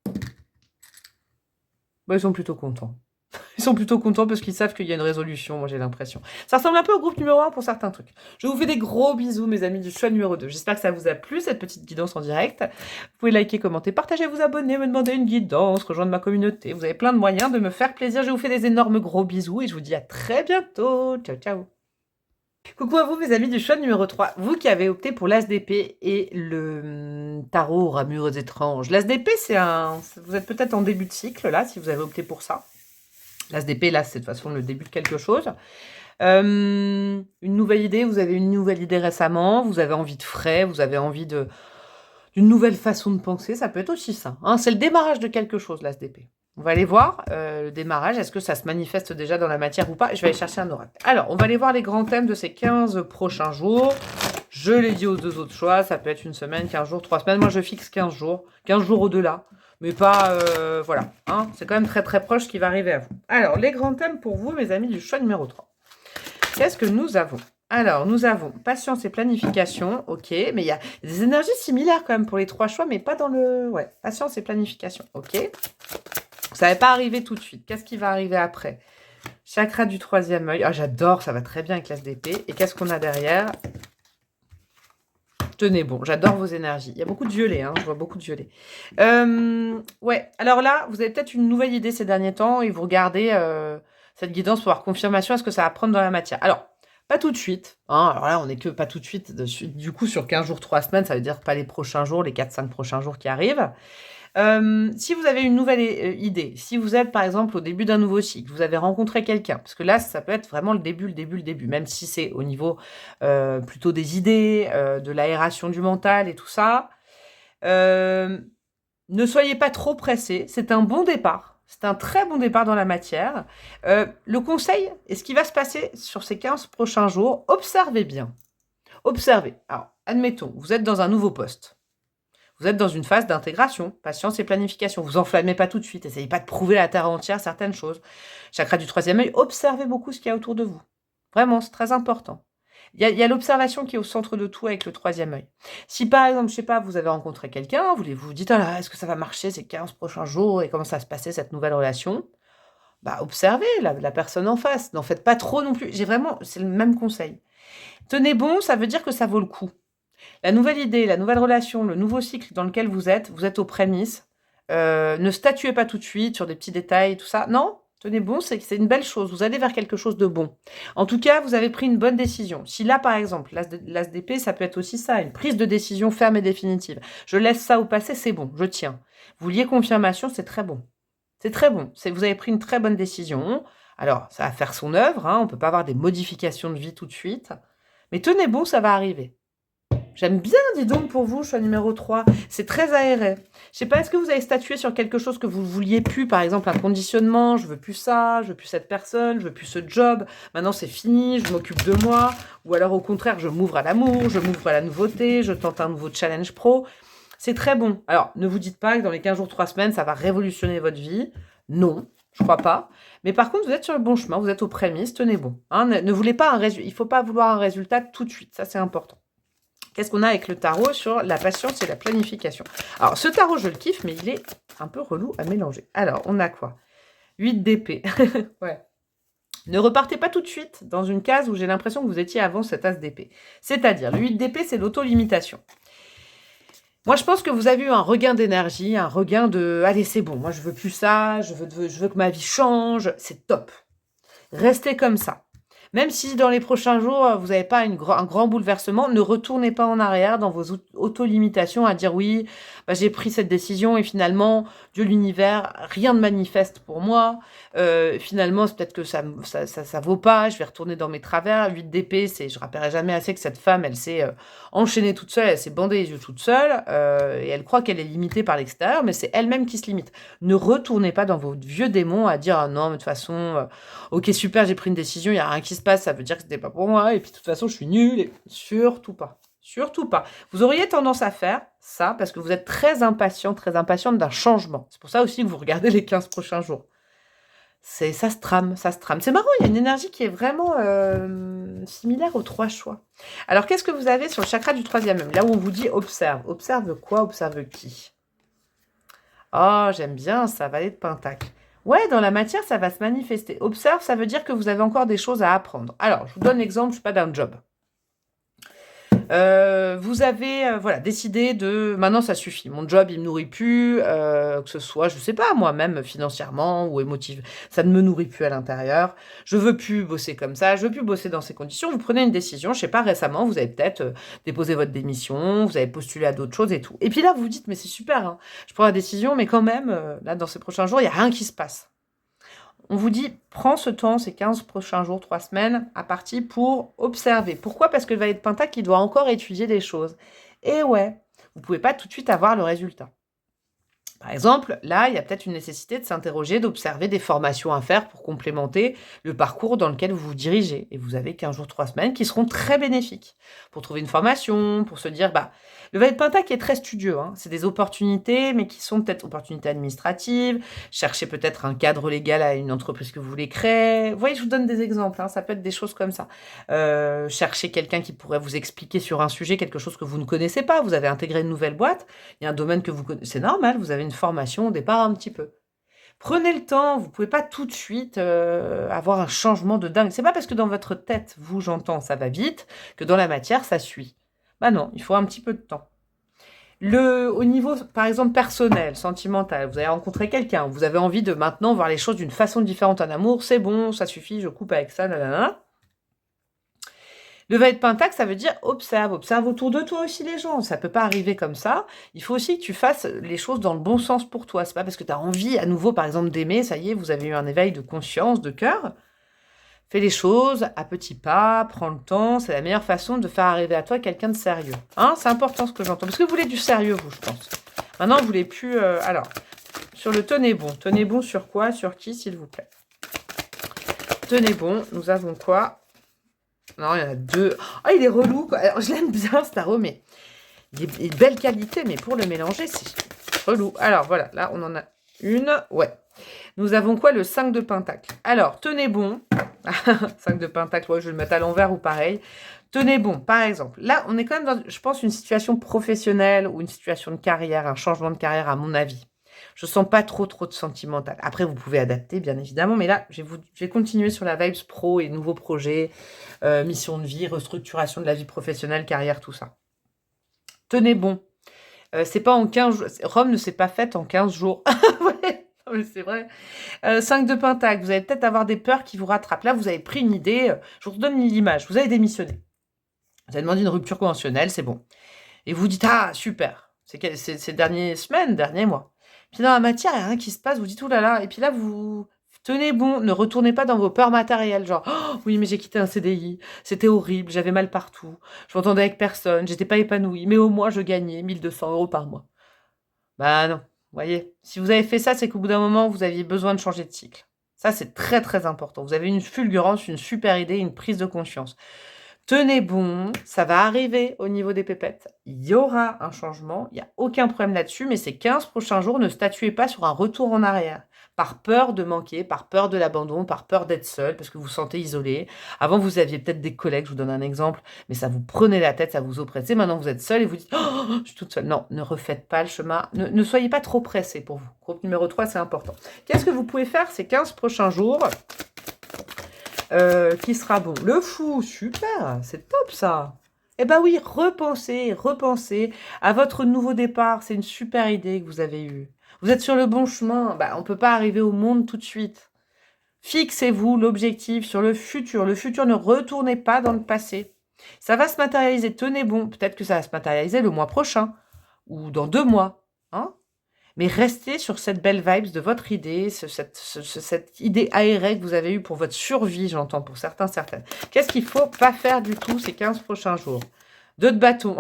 Bah, ils sont plutôt contents. Ils sont plutôt contents parce qu'ils savent qu'il y a une résolution, moi j'ai l'impression. Ça ressemble un peu au groupe numéro 1 pour certains trucs. Je vous fais des gros bisous, mes amis du choix numéro 2. J'espère que ça vous a plu, cette petite guidance en direct. Vous pouvez liker, commenter, partager, vous abonner, me demander une guidance, rejoindre ma communauté. Vous avez plein de moyens de me faire plaisir. Je vous fais des énormes gros bisous et je vous dis à très bientôt. Ciao, ciao. Coucou à vous, mes amis du choix numéro 3. Vous qui avez opté pour l'As d'épée et le tarot aux ramures étranges. L'As d'épée, c'est un... Vous êtes peut-être en début de cycle, là, si vous avez opté pour ça. L'As d'épée, là, c'est de toute façon le début de quelque chose. Une nouvelle idée, vous avez une nouvelle idée récemment, vous avez envie de frais, vous avez envie d'une nouvelle façon de penser, ça peut être aussi ça. Hein, c'est le démarrage de quelque chose, l'As d'épée. On va aller voir le démarrage, est-ce que ça se manifeste déjà dans la matière ou pas? Je vais aller chercher un oracle. Alors, on va aller voir les grands thèmes de ces 15 prochains jours. Je l'ai dit aux deux autres choix, ça peut être une semaine, 15 jours, 3 semaines. Moi, je fixe 15 jours au-delà. Mais pas, voilà, hein, c'est quand même très très proche ce qui va arriver à vous. Alors, les grands thèmes pour vous, mes amis du choix numéro 3. Qu'est-ce que nous avons? Alors, nous avons patience et planification, ok, mais il y a des énergies similaires quand même pour les 3 choix, mais pas dans le... Ouais, patience et planification, ok. Ça ne va pas arriver tout de suite. Qu'est-ce qui va arriver après? Chakra du 3e œil. Ah, j'adore, ça va très bien avec l'As d'épée. Et qu'est-ce qu'on a derrière? Tenez bon, j'adore vos énergies. Il y a beaucoup de violet, hein, je vois beaucoup de violet. Ouais, alors là, vous avez peut-être une nouvelle idée ces derniers temps et vous regardez cette guidance pour avoir confirmation, est-ce que ça va prendre dans la matière? Alors, pas tout de suite. Hein, alors là, on n'est que pas tout de suite. Du coup, sur 15 jours, 3 semaines, ça veut dire pas les prochains jours, les 4-5 prochains jours qui arrivent. Si vous avez une nouvelle idée, si vous êtes par exemple au début d'un nouveau cycle, vous avez rencontré quelqu'un, parce que là ça peut être vraiment le début, même si c'est au niveau plutôt des idées, de l'aération du mental et tout ça, ne soyez pas trop pressés, c'est un bon départ, c'est un très bon départ dans la matière. Le conseil, et ce qui va se passer sur ces 15 prochains jours, observez bien, observez. Alors, admettons, vous êtes dans un nouveau poste. Vous êtes dans une phase d'intégration, patience et planification. Vous enflammez pas tout de suite. Essayez pas de prouver à la terre entière certaines choses. Chakra du 3e œil, observez beaucoup ce qu'il y a autour de vous. Vraiment, c'est très important. Il y a l'observation qui est au centre de tout avec le 3e œil. Si par exemple, je sais pas, vous avez rencontré quelqu'un, vous vous dites, ah, est-ce que ça va marcher ces 15 prochains jours et comment ça va se passer cette nouvelle relation? Bah, observez la personne en face. N'en faites pas trop non plus. C'est le même conseil. Tenez bon, ça veut dire que ça vaut le coup. La nouvelle idée, la nouvelle relation, le nouveau cycle dans lequel vous êtes aux prémices. Ne statuez pas tout de suite sur des petits détails, tout ça. Non, tenez bon, c'est une belle chose. Vous allez vers quelque chose de bon. En tout cas, vous avez pris une bonne décision. Si là, par exemple, l'As d'épée, ça peut être aussi ça, une prise de décision ferme et définitive. Je laisse ça au passé, c'est bon, je tiens. Vous vouliez confirmation, c'est très bon. C'est très bon. Vous avez pris une très bonne décision. Alors, ça va faire son œuvre. Hein, on ne peut pas avoir des modifications de vie tout de suite. Mais tenez bon, ça va arriver. J'aime bien, dis donc, pour vous, choix numéro 3. C'est très aéré. Je sais pas, est-ce que vous avez statué sur quelque chose que vous vouliez plus, par exemple un conditionnement, je veux plus ça, je veux plus cette personne, je veux plus ce job, maintenant c'est fini, je m'occupe de moi, ou alors au contraire, je m'ouvre à l'amour, je m'ouvre à la nouveauté, je tente un nouveau challenge pro. C'est très bon. Alors, ne vous dites pas que dans les 15 jours, 3 semaines, ça va révolutionner votre vie. Non, je crois pas. Mais par contre, vous êtes sur le bon chemin, vous êtes aux prémices, tenez bon. Hein, ne voulez pas il faut pas vouloir un résultat tout de suite, ça c'est important. Qu'est-ce qu'on a avec le tarot sur la patience et la planification? Alors, ce tarot, je le kiffe, mais il est un peu relou à mélanger. Alors, on a quoi? 8 d'épée. Ouais. Ne repartez pas tout de suite dans une case où j'ai l'impression que vous étiez avant cet as d'épée. C'est-à-dire, le 8 d'épée, c'est l'auto-limitation. Moi, je pense que vous avez eu un regain d'énergie, un regain de « Allez, c'est bon, moi, je veux plus ça, je veux que ma vie change. » C'est top. Restez comme ça. Même si dans les prochains jours, vous n'avez pas un grand bouleversement, ne retournez pas en arrière dans vos auto-limitations à dire oui, bah, j'ai pris cette décision et finalement, Dieu, l'univers, rien ne manifeste pour moi. Finalement, c'est peut-être que ça vaut pas, je vais retourner dans mes travers. 8 d'épée, je rappellerai jamais assez que cette femme, elle s'est enchaînée toute seule, elle s'est bandée les yeux toute seule et elle croit qu'elle est limitée par l'extérieur, mais c'est elle-même qui se limite. Ne retournez pas dans vos vieux démons à dire ah non, mais de toute façon, ok, super, j'ai pris une décision, il n'y a rien qui se passe, ça veut dire que c'était pas pour moi, et puis de toute façon, je suis nulle. Et... Surtout pas. Surtout pas. Vous auriez tendance à faire ça parce que vous êtes très impatiente d'un changement. C'est pour ça aussi que vous regardez les 15 prochains jours. Ça se trame, ça se trame. C'est marrant, il y a une énergie qui est vraiment similaire aux 3 choix. Alors, qu'est-ce que vous avez sur le chakra du 3e œil? Là où on vous dit observe. Observe quoi? Observe qui? Oh, j'aime bien ça, valet de pentacle. Ouais, dans la matière, ça va se manifester. Observe, ça veut dire que vous avez encore des choses à apprendre. Alors, je vous donne l'exemple, je ne sais pas, d'un job. Vous avez voilà, décidé de... Maintenant, ça suffit. Mon job, il ne me nourrit plus, que ce soit, je ne sais pas, moi-même, financièrement ou émotive. Ça ne me nourrit plus à l'intérieur. Je ne veux plus bosser comme ça. Je ne veux plus bosser dans ces conditions. Vous prenez une décision. Je ne sais pas, récemment, vous avez peut-être déposé votre démission. Vous avez postulé à d'autres choses et tout. Et puis là, vous vous dites, mais c'est super. Hein, je prends la décision, mais quand même, là, dans ces prochains jours, il n'y a rien qui se passe. On vous dit, prends ce temps, ces 15 prochains jours, 3 semaines, à partir pour observer. Pourquoi? Parce que le valet de pentacle, il doit encore étudier des choses. Et ouais, vous ne pouvez pas tout de suite avoir le résultat. Par exemple, là, il y a peut-être une nécessité de s'interroger, d'observer des formations à faire pour complémenter le parcours dans lequel vous vous dirigez. Et vous avez 15 jours, 3 semaines qui seront très bénéfiques pour trouver une formation, pour se dire, bah, le valet de pentacle est très studieux. Hein. C'est des opportunités, mais qui sont peut-être opportunités administratives. Cherchez peut-être un cadre légal à une entreprise que vous voulez créer. Vous voyez, je vous donne des exemples. Hein. Ça peut être des choses comme ça. Cherchez quelqu'un qui pourrait vous expliquer sur un sujet quelque chose que vous ne connaissez pas. Vous avez intégré une nouvelle boîte. Il y a un domaine que vous connaissez. C'est normal, vous avez une formation au départ un petit peu. Prenez le temps, vous ne pouvez pas tout de suite avoir un changement de dingue. C'est pas parce que dans votre tête, vous, j'entends, ça va vite, que dans la matière, ça suit. Bah non, il faut un petit peu de temps. Au niveau, par exemple, personnel, sentimental, vous avez rencontré quelqu'un, vous avez envie de maintenant voir les choses d'une façon différente en amour, c'est bon, ça suffit, je coupe avec ça, nanana. Le valet de pentacle, ça veut dire observe autour de toi aussi les gens. Ça peut pas arriver comme ça. Il faut aussi que tu fasses les choses dans le bon sens pour toi. C'est pas parce que tu as envie, à nouveau, par exemple, d'aimer, ça y est, vous avez eu un éveil de conscience, de cœur. Fais les choses à petits pas, prends le temps. C'est la meilleure façon de faire arriver à toi quelqu'un de sérieux. Hein, c'est important ce que j'entends. Parce que vous voulez du sérieux, vous, je pense. Maintenant, vous voulez plus... Alors, sur le tenez bon. Tenez bon sur quoi? Sur qui, s'il vous plaît? Tenez bon, nous avons quoi? Non, il y en a 2. Oh, il est relou, quoi. Alors, je l'aime bien, ce tarot, mais il est de belle qualité, mais pour le mélanger, c'est relou. Alors, voilà, là, on en a une. Ouais. Nous avons quoi? Le 5 de pentacle. Alors, tenez bon. 5 de pentacle, ouais, je vais le mettre à l'envers ou pareil. Tenez bon, par exemple. Là, on est quand même dans, je pense, une situation professionnelle ou une situation de carrière, un changement de carrière, à mon avis. Je sens pas trop de sentimental. Après, vous pouvez adapter, bien évidemment, mais là, je vais continuer sur la vibes pro et nouveaux projets, mission de vie, restructuration de la vie professionnelle, carrière, tout ça. Tenez bon. C'est pas en 15 jours. Rome ne s'est pas faite en 15 jours. Ouais, non, mais c'est vrai. 5 de pentacle. Vous allez peut-être avoir des peurs qui vous rattrapent. Là, vous avez pris une idée. Je vous redonne l'image. Vous avez démissionné. Vous avez demandé une rupture conventionnelle, c'est bon. Et vous dites, ah, super. C'est ces dernières semaines, derniers mois. Puis dans la matière, il n'y a rien qui se passe, vous dites, oulala, et puis là, vous tenez bon, ne retournez pas dans vos peurs matérielles, genre, oh, oui, mais j'ai quitté un CDI, c'était horrible, j'avais mal partout, je m'entendais avec personne, j'étais pas épanouie, mais au moins, je gagnais 1200 € par mois. Bah non, vous voyez, si vous avez fait ça, c'est qu'au bout d'un moment, vous aviez besoin de changer de cycle. Ça, c'est très, très important. Vous avez une fulgurance, une super idée, une prise de conscience. Tenez bon, ça va arriver au niveau des pépettes. Il y aura un changement, il n'y a aucun problème là-dessus, mais ces 15 prochains jours, ne statuez pas sur un retour en arrière. Par peur de manquer, par peur de l'abandon, par peur d'être seul, parce que vous vous sentez isolé. Avant, vous aviez peut-être des collègues, je vous donne un exemple, mais ça vous prenait la tête, ça vous oppressait. Maintenant, vous êtes seul et vous dites, oh, je suis toute seule. Non, ne refaites pas le chemin. Ne soyez pas trop pressé pour vous. Groupe numéro 3, c'est important. Qu'est-ce que vous pouvez faire ces 15 prochains jours qui sera bon. Le fou, super, c'est top ça. Eh ben oui, repensez à votre nouveau départ. C'est une super idée que vous avez eue. Vous êtes sur le bon chemin. Bah, on ne peut pas arriver au monde tout de suite. Fixez-vous l'objectif sur le futur. Le futur, ne retournez pas dans le passé. Ça va se matérialiser. Tenez bon. Peut-être que ça va se matérialiser le mois prochain ou dans 2 mois. Hein, mais restez sur cette belle vibes de votre idée, cette idée aérée que vous avez eue pour votre survie, j'entends, pour certains, certaines. Qu'est-ce qu'il ne faut pas faire du tout ces 15 prochains jours? 2 de bâton.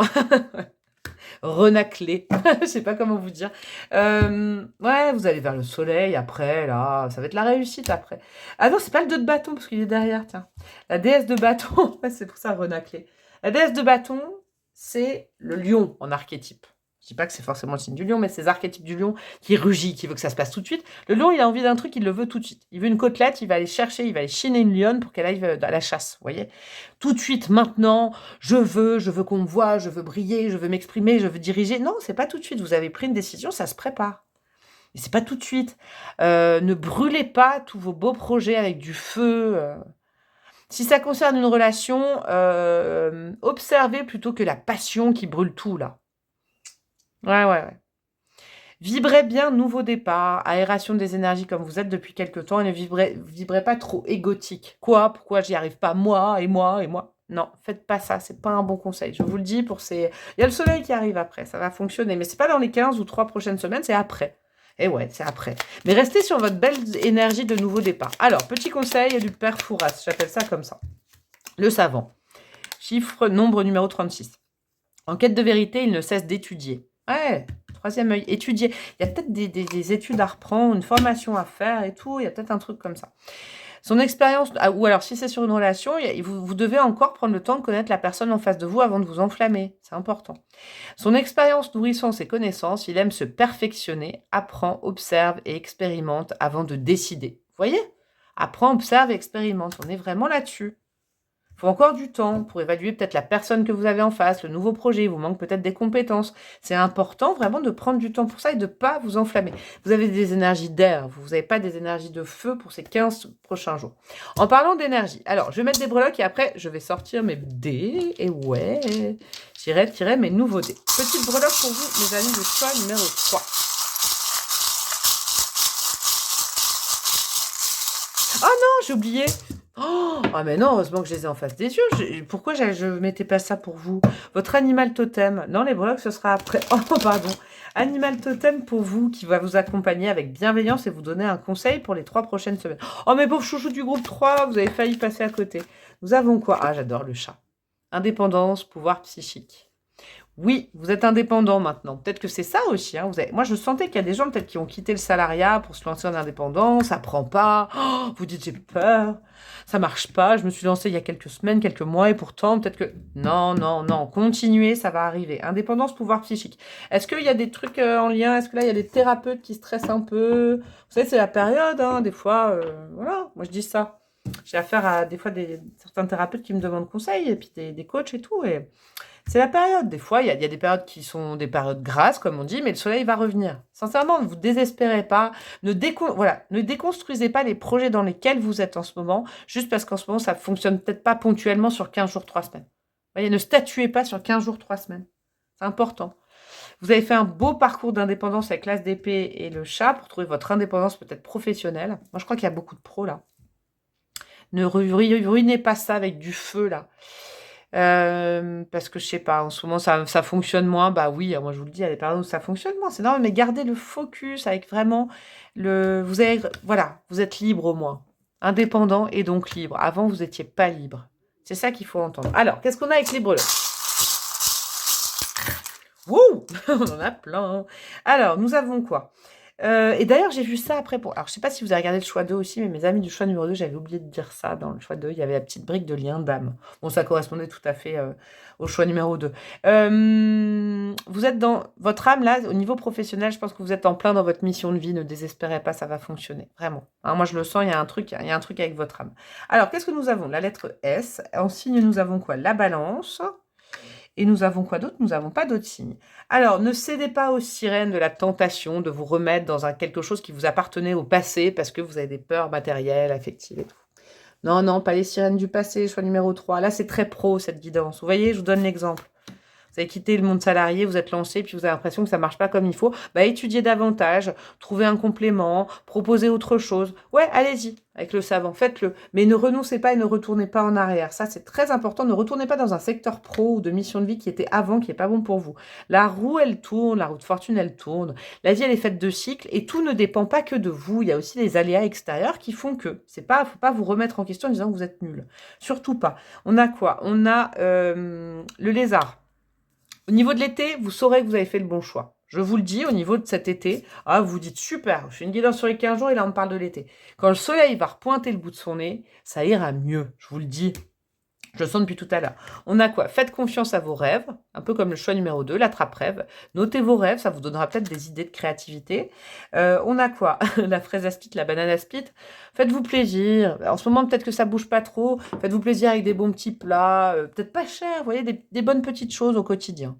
Renacler. Je sais pas comment vous dire. Ouais, vous allez vers le soleil après, là. Ça va être la réussite après. Ah non, c'est pas le 2 de bâton, parce qu'il est derrière, tiens. La déesse de bâton, c'est pour ça, renacler. La déesse de bâton, c'est le lion en archétype. Je dis pas que c'est forcément le signe du lion, mais c'est les archétypes du lion qui rugit, qui veut que ça se passe tout de suite. Le lion, il a envie d'un truc, il le veut tout de suite. Il veut une côtelette, il va aller chercher, il va aller chiner une lionne pour qu'elle aille à la chasse, vous voyez. Tout de suite, maintenant, je veux qu'on me voie, je veux briller, je veux m'exprimer, je veux diriger. Non, c'est pas tout de suite. Vous avez pris une décision, ça se prépare. Et c'est pas tout de suite. Ne brûlez pas tous vos beaux projets avec du feu. Si ça concerne une relation, observez plutôt que la passion qui brûle tout, là. Ouais. Vibrez bien nouveau départ, aération des énergies comme vous êtes depuis quelque temps et ne vibrez pas trop égotique. Quoi? Pourquoi j'y arrive pas? Moi et moi et moi. Non, faites pas ça, c'est pas un bon conseil. Je vous le dis pour ces... Il y a le soleil qui arrive après, ça va fonctionner. Mais c'est pas dans les 15 ou 3 prochaines semaines, c'est après. Et ouais, c'est après. Mais restez sur votre belle énergie de nouveau départ. Alors, petit conseil du père Fouras, j'appelle ça comme ça. Le savant. Chiffre, nombre numéro 36. En quête de vérité, il ne cesse d'étudier. Ouais, troisième œil, étudier. Il y a peut-être des études à reprendre, une formation à faire et tout. Il y a peut-être un truc comme ça. Son expérience, ou alors si c'est sur une relation, vous devez encore prendre le temps de connaître la personne en face de vous avant de vous enflammer. C'est important. Son expérience nourrissant ses connaissances, il aime se perfectionner, apprend, observe et expérimente avant de décider. Vous voyez? Apprend, observe et expérimente. On est vraiment là-dessus. Il faut encore du temps pour évaluer peut-être la personne que vous avez en face, le nouveau projet, il vous manque peut-être des compétences. C'est important vraiment de prendre du temps pour ça et de ne pas vous enflammer. Vous avez des énergies d'air, vous n'avez pas des énergies de feu pour ces 15 prochains jours. En parlant d'énergie, alors je vais mettre des breloques et après je vais sortir mes dés. Et ouais, j'irai tirer mes nouveaux dés. Petite breloque pour vous, mes amis de choix numéro 3. Oh non, j'ai oublié. Oh, ah mais non, heureusement que je les ai en face des yeux. Pourquoi je ne mettais pas ça pour vous? Votre animal totem. Non, les breloques, ce sera après. Oh, pardon. Animal totem pour vous, qui va vous accompagner avec bienveillance et vous donner un conseil pour les 3 prochaines semaines. Oh, mais pauvre chouchou du groupe 3, vous avez failli passer à côté. Nous avons quoi? Ah, j'adore le chat. Indépendance, pouvoir psychique. Oui, vous êtes indépendant maintenant. Peut-être que c'est ça aussi. Hein. Moi, je sentais qu'il y a des gens peut-être qui ont quitté le salariat pour se lancer en indépendance. Ça prend pas. Oh, vous dites, j'ai peur. Ça marche pas. Je me suis lancée il y a quelques semaines, quelques mois. Et pourtant, peut-être que... Non. Continuez, ça va arriver. Indépendance, pouvoir psychique. Est-ce qu'il y a des trucs en lien? Est-ce que là, il y a des thérapeutes qui stressent un peu? Vous savez, c'est la période. Hein. Des fois, voilà. Moi, je dis ça. J'ai affaire à des fois certains thérapeutes qui me demandent conseil. Et puis des coachs et tout. Et... c'est la période. Des fois, il y a des périodes qui sont des périodes grasses, comme on dit, mais le soleil va revenir. Sincèrement, ne vous désespérez pas. Ne déconstruisez pas les projets dans lesquels vous êtes en ce moment, juste parce qu'en ce moment, ça ne fonctionne peut-être pas ponctuellement sur 15 jours, 3 semaines. Vous voyez, ne statuez pas sur 15 jours, 3 semaines. C'est important. Vous avez fait un beau parcours d'indépendance avec l'as d'épée et le chat pour trouver votre indépendance peut-être professionnelle. Moi, je crois qu'il y a beaucoup de pros, là. Ne ruinez pas ça avec du feu, là. Parce que je sais pas, en ce moment ça fonctionne moins. Bah oui, moi je vous le dis, il y a des périodes où ça fonctionne moins, c'est normal, mais gardez le focus avec vraiment vous êtes libre au moins, indépendant et donc libre. Avant vous étiez pas libre. C'est ça qu'il faut entendre. Alors, qu'est-ce qu'on a avec les breloques? Wouh, on en a plein. Alors, nous avons quoi? Et d'ailleurs, j'ai vu ça après. Alors, je sais pas si vous avez regardé le choix 2 aussi, mais mes amis du choix numéro 2, j'avais oublié de dire ça dans le choix 2. Il y avait la petite brique de lien d'âme. Bon, ça correspondait tout à fait au choix numéro 2. Vous êtes dans votre âme, là, au niveau professionnel, je pense que vous êtes en plein dans votre mission de vie. Ne désespérez pas, ça va fonctionner. Vraiment. Hein, moi, je le sens, il y a un truc avec votre âme. Alors, qu'est-ce que nous avons? La lettre S. En signe, nous avons quoi? La balance. Et nous avons quoi d'autre? Nous n'avons pas d'autres signes. Alors, ne cédez pas aux sirènes de la tentation de vous remettre dans quelque chose qui vous appartenait au passé parce que vous avez des peurs matérielles, affectives et tout. Non, non, pas les sirènes du passé, choix numéro 3. Là, c'est très pro, cette guidance. Vous voyez, je vous donne l'exemple. Vous avez quitté le monde salarié, vous êtes lancé, puis vous avez l'impression que ça marche pas comme il faut. Bah, étudiez davantage, trouvez un complément, proposez autre chose. Ouais, allez-y, avec le savant, faites-le. Mais ne renoncez pas et ne retournez pas en arrière. Ça, c'est très important. Ne retournez pas dans un secteur pro ou de mission de vie qui était avant, qui est pas bon pour vous. La roue, elle tourne, la roue de fortune, elle tourne. La vie, elle est faite de cycles et tout ne dépend pas que de vous. Il y a aussi des aléas extérieurs qui font que. Faut pas vous remettre en question en disant que vous êtes nul. Surtout pas. On a quoi? On a le lézard. Au niveau de l'été, vous saurez que vous avez fait le bon choix. Je vous le dis, au niveau de cet été, vous vous dites super, je fais une guidance sur les 15 jours et là on me parle de l'été. Quand le soleil va repointer le bout de son nez, ça ira mieux, je vous le dis. Je le sens depuis tout à l'heure. On a quoi? Faites confiance à vos rêves, un peu comme le choix numéro 2, l'attrape-rêve. Notez vos rêves, ça vous donnera peut-être des idées de créativité. On a quoi? La fraise à split, la banane à split. Faites-vous plaisir. En ce moment, peut-être que ça bouge pas trop. Faites-vous plaisir avec des bons petits plats, peut-être pas cher, vous voyez, des bonnes petites choses au quotidien.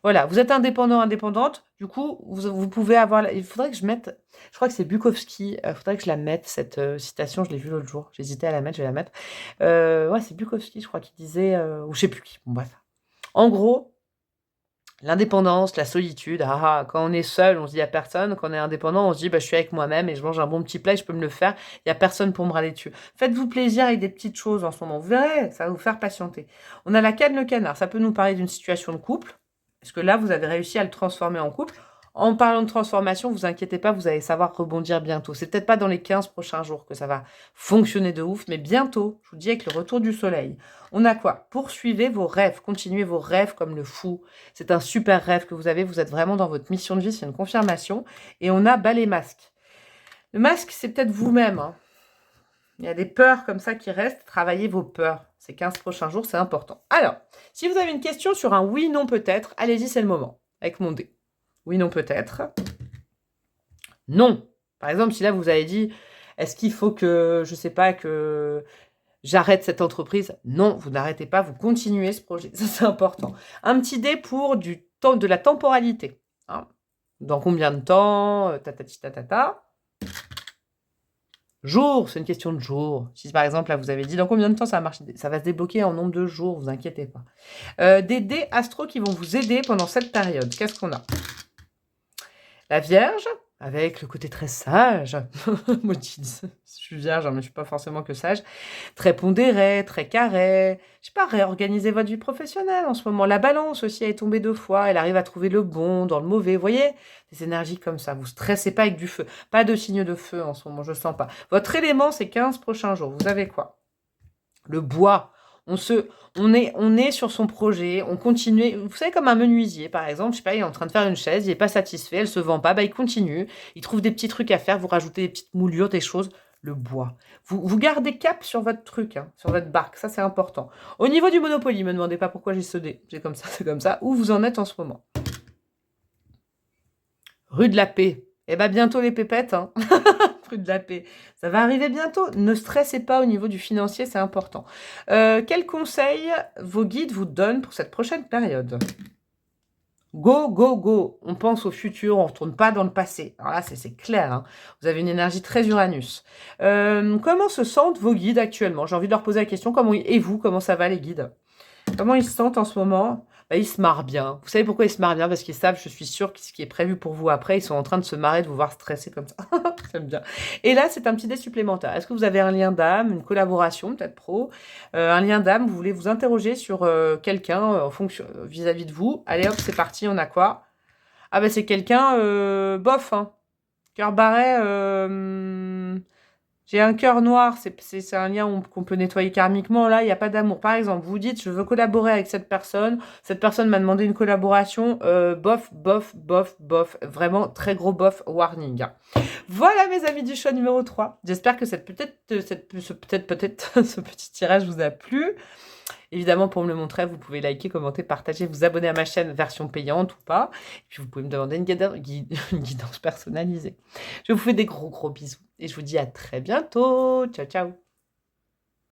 Voilà, vous êtes indépendant, indépendante, du coup, vous pouvez avoir... Il faudrait que je mette... Je crois que c'est Bukowski, il faudrait que je la mette, cette citation, je l'ai vue l'autre jour, j'hésitais à la mettre, je vais la mettre. Ouais, c'est Bukowski, je crois, qui disait... ou je sais plus qui, bon bref. En gros, l'indépendance, la solitude, quand on est seul, on se dit à personne, quand on est indépendant, on se dit, bah, je suis avec moi-même et je mange un bon petit plat et je peux me le faire, il n'y a personne pour me râler dessus. Faites-vous plaisir avec des petites choses en ce moment, vous verrez, ça va vous faire patienter. On a la canne, le canard, ça peut nous parler d'une situation de couple, parce que là, vous avez réussi à le transformer en couple. En parlant de transformation, vous inquiétez pas, vous allez savoir rebondir bientôt. C'est peut-être pas dans les 15 prochains jours que ça va fonctionner de ouf, mais bientôt, je vous dis, avec le retour du soleil. On a quoi? Poursuivez vos rêves, continuez vos rêves comme le fou. C'est un super rêve que vous avez, vous êtes vraiment dans votre mission de vie, c'est une confirmation. Et on a balai masque. Le masque, c'est peut-être vous-même, hein. Il y a des peurs comme ça qui restent. Travaillez vos peurs. Ces 15 prochains jours, c'est important. Alors, si vous avez une question sur un oui, non, peut-être, allez-y, c'est le moment. Avec mon dé. Oui, non, peut-être. Non. Par exemple, si là, vous avez dit, est-ce qu'il faut que, je sais pas, que j'arrête cette entreprise? Non, vous n'arrêtez pas, vous continuez ce projet. Ça, c'est important. Un petit dé pour du temps, de la temporalité. Hein. Dans combien de temps? Tatati tatata. Jour, c'est une question de jour. Si par exemple, là, vous avez dit dans combien de temps ça va marcher, ça va se débloquer en nombre de jours, vous inquiétez pas. Des dés astro qui vont vous aider pendant cette période. Qu'est-ce qu'on a? La Vierge, avec le côté très sage. Moi, je suis vierge, mais je ne suis pas forcément que sage. Très pondéré, très carré. Je sais pas, réorganiser votre vie professionnelle en ce moment. La Balance aussi, elle est tombée 2 fois. Elle arrive à trouver le bon dans le mauvais. Vous voyez, des énergies comme ça. Vous stressez pas avec du feu. Pas de signe de feu en ce moment, je sens pas. Votre élément, c'est 15 prochains jours. Vous avez quoi? Le bois. On est sur son projet, on continue. Vous savez, comme un menuisier, par exemple, je sais pas, il est en train de faire une chaise, il n'est pas satisfait, elle se vend pas, bah il continue, il trouve des petits trucs à faire, vous rajoutez des petites moulures, des choses, le bois. Vous gardez cap sur votre truc, hein, sur votre barque, ça c'est important. Au niveau du Monopoly, ne me demandez pas pourquoi j'ai ce dé, j'ai comme ça, c'est comme ça. Où vous en êtes en ce moment? Rue de la Paix. Eh ben bientôt les pépettes, hein. Rue de la Paix. Ça va arriver bientôt. Ne stressez pas au niveau du financier, c'est important. Quels conseils vos guides vous donnent pour cette prochaine période? Go, go, go. On pense au futur, on ne retourne pas dans le passé. Alors là, c'est clair. Hein. Vous avez une énergie très Uranus. Comment se sentent vos guides actuellement? J'ai envie de leur poser la question. Et vous, comment ça va les guides? Comment ils se sentent en ce moment? Bah, ils se marrent bien. Vous savez pourquoi ils se marrent bien? Parce qu'ils savent, je suis sûre, que ce qui est prévu pour vous après, ils sont en train de se marrer, de vous voir stresser comme ça. J'aime bien. Et là, c'est un petit dé supplémentaire. Est-ce que vous avez un lien d'âme, une collaboration, peut-être pro, un lien d'âme, vous voulez vous interroger sur quelqu'un en fonction vis-à-vis de vous? Allez hop, c'est parti, on a quoi? Ah bah c'est quelqu'un, bof, hein. Cœur barré, j'ai un cœur noir, c'est un lien qu'on peut nettoyer karmiquement. Là, il n'y a pas d'amour. Par exemple, vous dites, je veux collaborer avec cette personne m'a demandé une collaboration, bof, bof, bof, bof. Vraiment, très gros bof, warning. Voilà, mes amis du choix numéro 3. J'espère que ce petit tirage vous a plu. Évidemment, pour me le montrer, vous pouvez liker, commenter, partager, vous abonner à ma chaîne version payante ou pas. Et puis, vous pouvez me demander une guidance personnalisée. Je vous fais des gros bisous et je vous dis à très bientôt. Ciao, ciao.